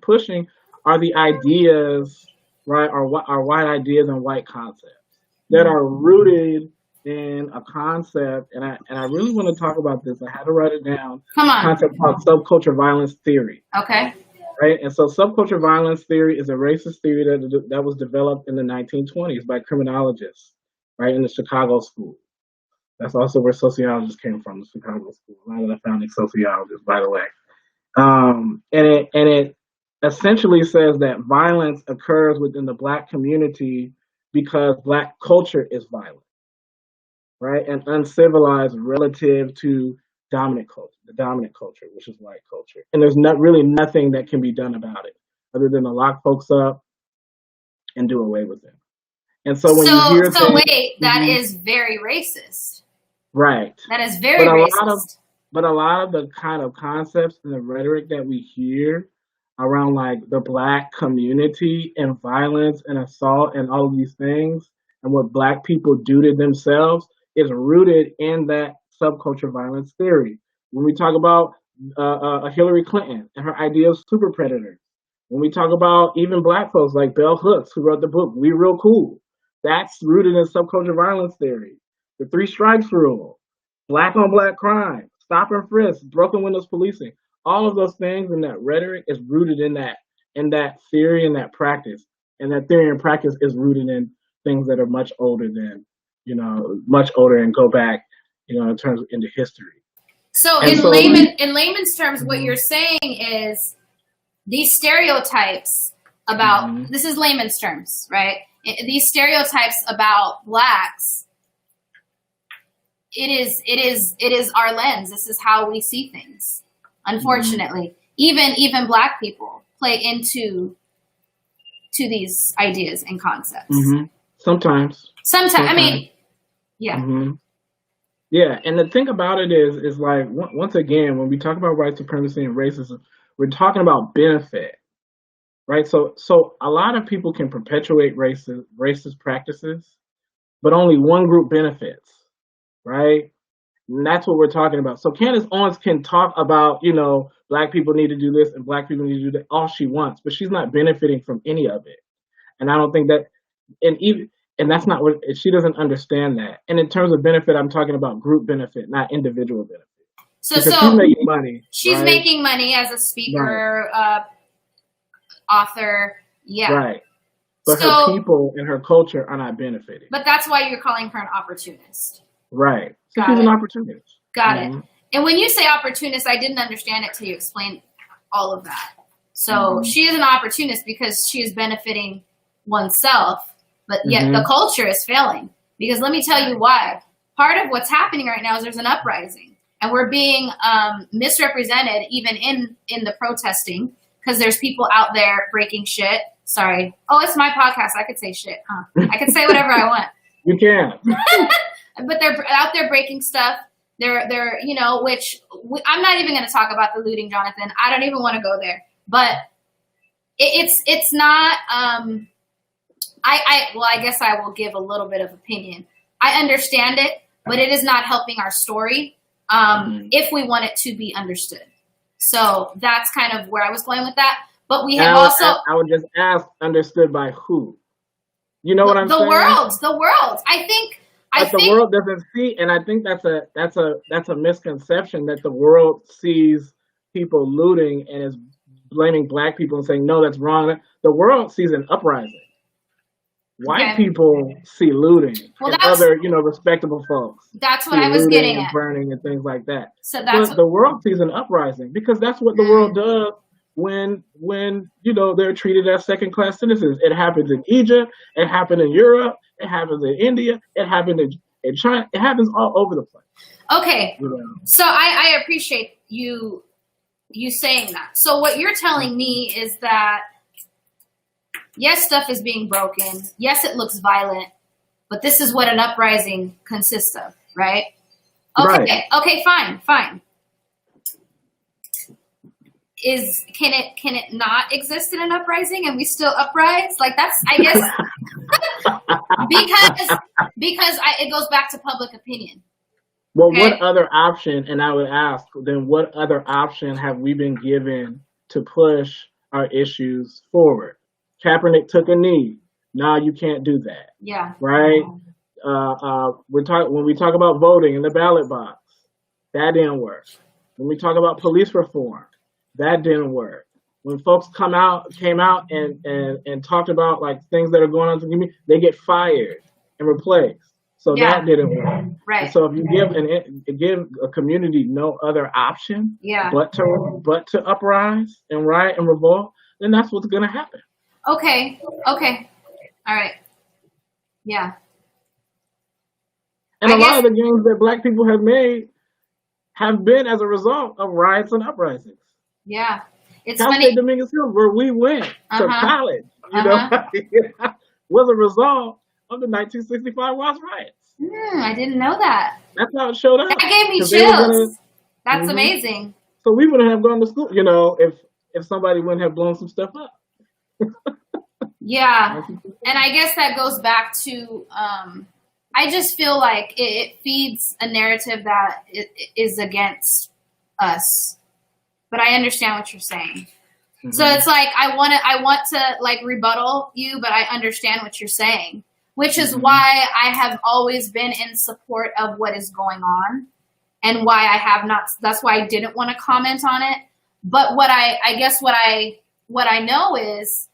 pushing are the ideas, right, are white ideas and white concepts that are rooted in a concept, and I really want to talk about this. I had to write it down. Come on. A concept called subculture violence theory. Okay. Right, and so subculture violence theory is a racist theory that was developed in the 1920s by criminologists, right, in the Chicago School. That's also where sociologists came from, the Chicago School. A lot of the founding sociologists, by the way. And it essentially says that violence occurs within the Black community because Black culture is violent, right, and uncivilized relative to the dominant culture, which is white culture. And there's really nothing that can be done about it other than to lock folks up and do away with them. And so when you hear that is very racist. Right. That is very racist. But a lot of the kind of concepts and the rhetoric that we hear around like the Black community and violence and assault and all of these things and what Black people do to themselves is rooted in that subculture violence theory. When we talk about Hillary Clinton and her idea of super predators, when we talk about even Black folks like Bell Hooks, who wrote the book We Real Cool, that's rooted in subculture violence theory. The 3 strikes rule, Black on Black crime, stop and frisk, broken windows policing, all of those things and that rhetoric is rooted in that theory and that practice. And that theory and practice is rooted in things that are much older and go back, you know, in terms into history. So in layman's terms, what you're saying is these stereotypes about this is layman's terms, right? These stereotypes about Blacks, it is our lens. This is how we see things. Unfortunately, even Black people play into these ideas and concepts. Sometimes. I mean, yeah. Yeah, and the thing about it is like, once again, when we talk about white supremacy and racism, we're talking about benefit, right? So a lot of people can perpetuate racist practices, but only one group benefits, right? And that's what we're talking about. So Candace Owens can talk about, you know, Black people need to do this and Black people need to do that all she wants, but she's not benefiting from any of it. And I don't think that, and that's not what, she doesn't understand that. And in terms of benefit, I'm talking about group benefit, not individual benefit. So she's making money. She's making money as a speaker, author. Yeah. Right. But her people and her culture are not benefiting. But that's why you're calling her an opportunist. Right. So she's an opportunist. Got it. And when you say opportunist, I didn't understand it till you explained all of that. So she is an opportunist because she is benefiting oneself. But yet the culture is failing. Because let me tell you why. Part of what's happening right now is there's an uprising. And we're being misrepresented even in the protesting because there's people out there breaking shit. Sorry. Oh, it's my podcast. I could say shit, huh? I could say whatever I want. You can. But they're out there breaking stuff. They're which I'm not even going to talk about the looting, Jonathan. I don't even want to go there. But it's not. I guess I will give a little bit of opinion. I understand it, but it is not helping our story if we want it to be understood. So that's kind of where I was going with that. But we have I would just ask, understood by who? You know what I'm saying? The world. I think the world doesn't see, and I think that's a misconception that the world sees people looting and is blaming Black people and saying, no, that's wrong. The world sees an uprising. White people see looting and other, respectable folks. That's what I was getting and at. Burning and things like that. So that's but the world sees an uprising because that's what the world does when they're treated as second-class citizens. It happens in Egypt. It happened in Europe. It happens in India. It happened in China. It happens all over the place. Okay. So I appreciate you saying that. So what you're telling me is that, yes, stuff is being broken. Yes, it looks violent, but this is what an uprising consists of, right? Okay. Right. Okay, fine. Can it not exist in an uprising and we still uprise? Like that's, I guess, because it goes back to public opinion. Well, okay. What other option, and I would ask, then what other option have we been given to push our issues forward? Kaepernick took a knee. Now you can't do that. Yeah. Right? When we talk about voting in the ballot box, that didn't work. When we talk about police reform, that didn't work. When folks came out and talked about like things that are going on in the community, they get fired and replaced. So that didn't work. Right. And so if you give a community no other option, but to uprise and riot and revolt, then that's what's going to happen. Okay. All right. Yeah. And a lot of the gains that Black people have made have been as a result of riots and uprisings. Yeah. It's Cal funny. State Dominguez Hills, where we went to college, was a result of the 1965 Watts riots. I didn't know that. That's how it showed up. That gave me chills. That's amazing. So we wouldn't have gone to school, if somebody wouldn't have blown some stuff up. Yeah. And I guess that goes back to, I just feel like it feeds a narrative that is against us. But I understand what you're saying. Mm-hmm. So it's like, I want to like rebuttal you, but I understand what you're saying, which is why I have always been in support of what is going on and why I have not, that's why I didn't want to comment on it. But what I know is,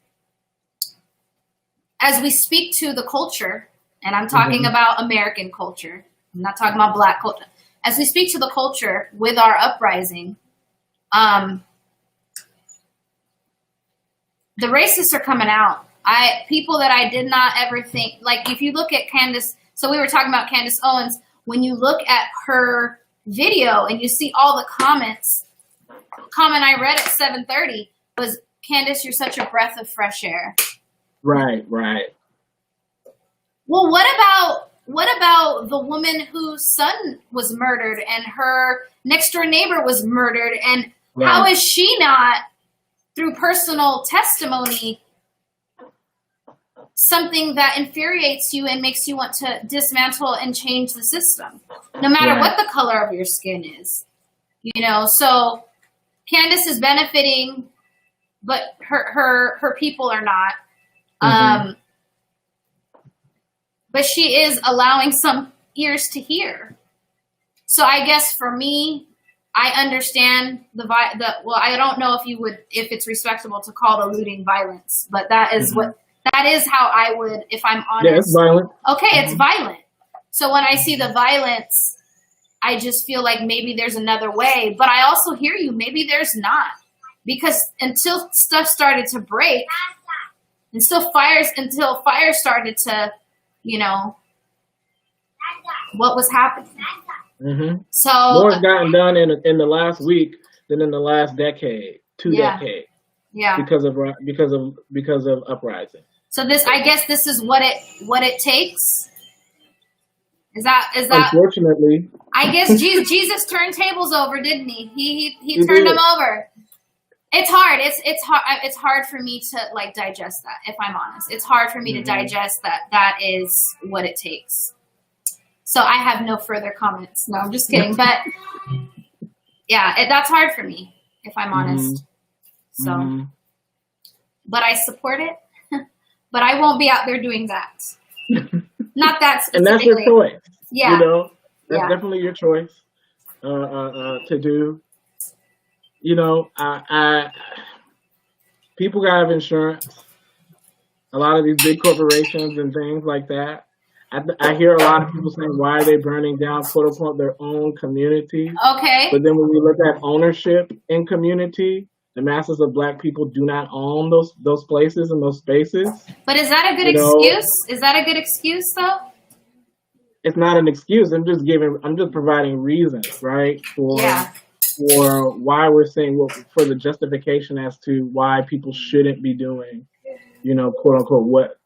as we speak to the culture, and I'm talking about American culture, I'm not talking about Black culture. As we speak to the culture with our uprising, the racists are coming out. People that I did not ever think, like if you look at Candace, so we were talking about Candace Owens, when you look at her video and you see all the comments, comment I read at 7:30 was, Candace, you're such a breath of fresh air. Right. Well, what about the woman whose son was murdered and her next door neighbor was murdered? And how is she not, through personal testimony, something that infuriates you and makes you want to dismantle and change the system, no matter what the color of your skin is? So Candace is benefiting, but her people are not. But she is allowing some ears to hear. So I guess for me, I understand well, I don't know if it's respectable to call the looting violence, but that is that is how I would, if I'm honest. Yeah, it's violent. Okay, it's violent. So when I see the violence, I just feel like maybe there's another way, but I also hear you, maybe there's not. Because until stuff started to break, until fire started to, what was happening. So more has gotten done in the last week than in the last decade, 2 decades. Yeah. because of uprising. So this, I guess, this is what it takes. Is that? Unfortunately, I guess Jesus turned tables over, didn't he? He turned did. them over. It's hard. It's hard for me to like digest that. If I'm honest, it's hard for me to digest that is what it takes. So I have no further comments. No, I'm just kidding. But yeah, that's hard for me if I'm honest. So, but I support it. But I won't be out there doing that. Not that specifically. And that's your choice. Yeah. You know, that's definitely your choice to do. You know, I people gotta have insurance. A lot of these big corporations and things like that. I hear a lot of people saying, why are they burning down, quote unquote, their own community? Okay. But then when we look at ownership in community, the masses of Black people do not own those places and those spaces. But is that a good excuse? Is that a good excuse, though? It's not an excuse. I'm just providing reasons, right? For why we're saying, well, for the justification as to why people shouldn't be doing, you know, quote unquote, what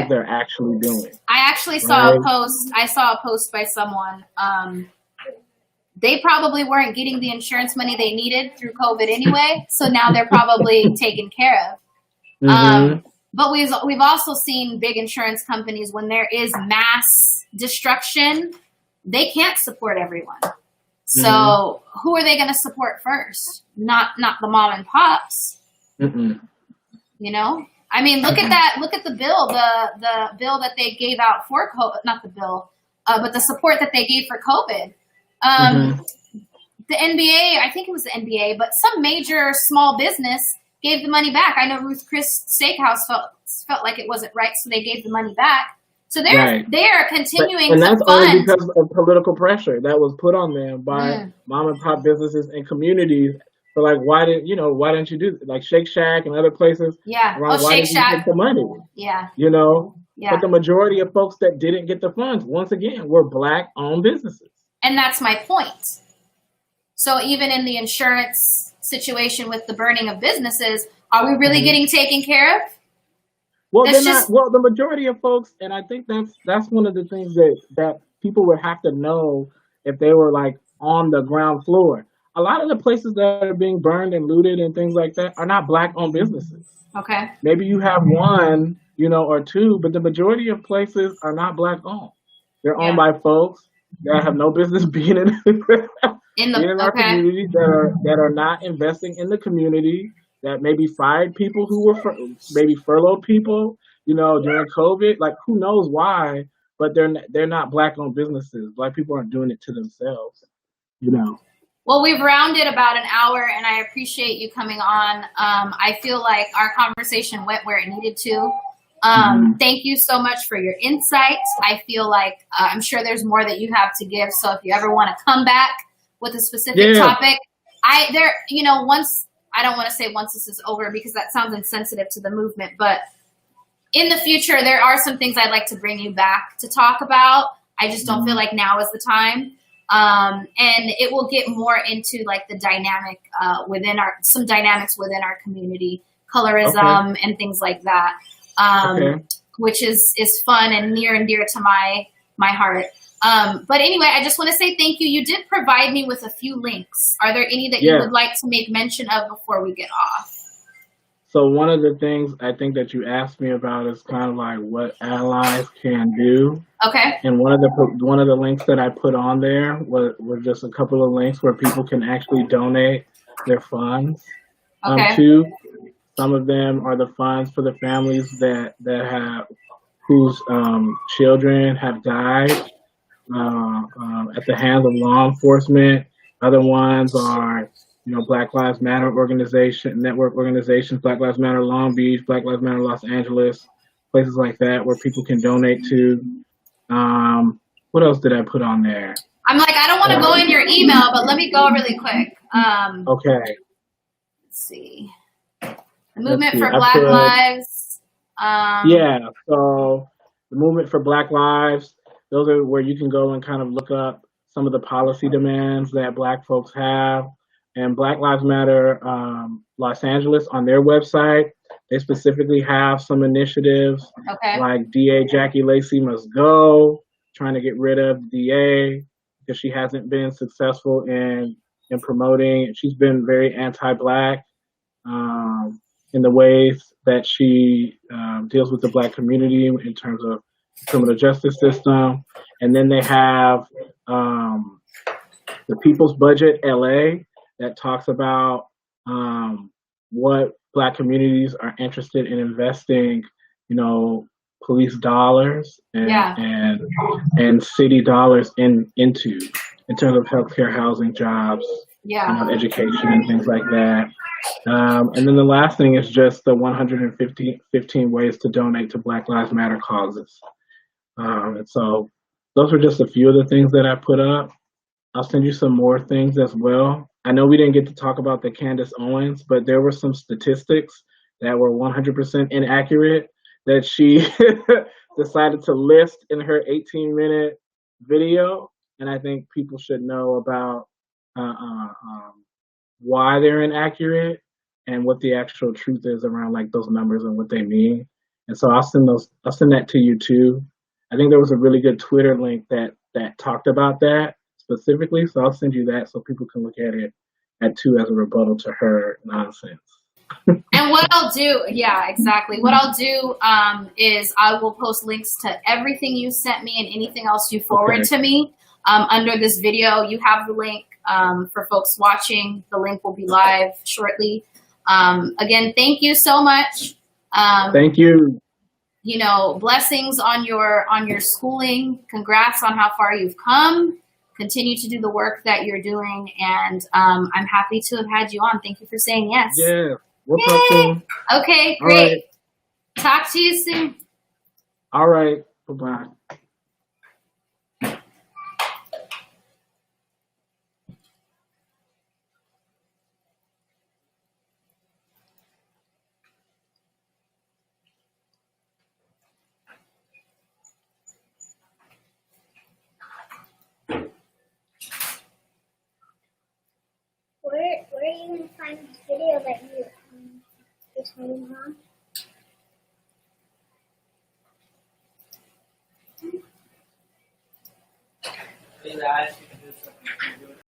they're actually doing. I actually saw a post. I saw a post by someone. They probably weren't getting the insurance money they needed through COVID anyway, so now they're probably taken care of. But we've also seen big insurance companies, when there is mass destruction, they can't support everyone. So who are they going to support first? Not the mom and pops. You know, I mean, look at that. Look at the bill. The bill that they gave out for COVID. Not the bill, but the support that they gave for COVID. The NBA, I think it was the NBA, but some major small business gave the money back. I know Ruth Chris Steakhouse felt like it wasn't right, so they gave the money back. So they're continuing and that's to fund. only because of political pressure that was put on them by mom and pop businesses and communities. So like, why didn't you do like Shake Shack and other places? Yeah. Why Shake didn't Shack. you take the money? Yeah. You know. Yeah. But the majority of folks that didn't get the funds, once again, were Black-owned businesses. And that's my point. So even in the insurance situation with the burning of businesses, are we really getting taken care of? Well, well, the majority of folks, and I think that's one of the things that people would have to know if they were like on the ground floor. A lot of the places that are being burned and looted and things like that are not Black-owned businesses. Okay. Maybe you have one, you know, or two, but the majority of places are not Black-owned. They're owned by folks that have no business being in our community, that are not investing in the community, that maybe fired people who were maybe furloughed people, you know, during COVID. Like, who knows why? But they're not Black-owned businesses. Black people aren't doing it to themselves, you know. Well, we've rounded about an hour, and I appreciate you coming on. I feel like our conversation went where it needed to. Thank you so much for your insights. I feel like I'm sure there's more that you have to give. So if you ever want to come back with a specific topic, I don't want to say once this is over, because that sounds insensitive to the movement, but in the future, there are some things I'd like to bring you back to talk about. I just don't feel like now is the time. And it will get more into like the dynamic some dynamics within our community, colorism and things like that, which is fun and near and dear to my heart. But anyway, I just want to say thank you. You did provide me with a few links. Are there any that you would like to make mention of before we get off? So one of the things I think that you asked me about is kind of like what allies can do. Okay. And one of the links that I put on there was just a couple of links where people can actually donate their funds to. Some of them are the funds for the families that have whose children have died at the hands of law enforcement. Other ones are, you know, Black Lives Matter network organizations, Black Lives Matter Long Beach, Black Lives Matter Los Angeles, places like that where people can donate to. What else did I put on there? I'm like, I don't want to go in your email, but let me go really quick. Okay. Let's see. The Movement for Black Lives. So the Movement for Black Lives, those are where you can go and kind of look up some of the policy demands that Black folks have. and Black Lives Matter Los Angeles on their website, they specifically have some initiatives like DA Jackie Lacey must go, trying to get rid of DA because she hasn't been successful in promoting. She's been very anti-Black in the ways that she deals with the Black community in terms of criminal justice system. And then they have the People's Budget LA that talks about what Black communities are interested in investing, police dollars and city dollars into in terms of healthcare, housing, jobs, education, and things like that. And then the last thing is just the 115 ways to donate to Black Lives Matter causes. And so those were just a few of the things that I put up. I'll send you some more things as well. I know we didn't get to talk about the Candace Owens, but there were some statistics that were 100% inaccurate that she decided to list in her 18-minute video. And I think people should know about why they're inaccurate and what the actual truth is around like those numbers and what they mean. And so I'll send that to you too. I think there was a really good Twitter link that talked about that specifically. So I'll send you that so people can look at it too as a rebuttal to her nonsense. And what I'll do, exactly. What I'll do is I will post links to everything you sent me and anything else you forward to me under this video. You have the link for folks watching. The link will be live shortly. Again, thank you so much. Thank you. Blessings on your schooling. Congrats on how far you've come. Continue to do the work that you're doing, and I'm happy to have had you on. Thank you for saying yes. Yeah, we'll talk soon. Okay, great. Right. Talk to you soon. All right. Bye-bye. Where are you going to find this video that you just made, Mom? Hey, guys.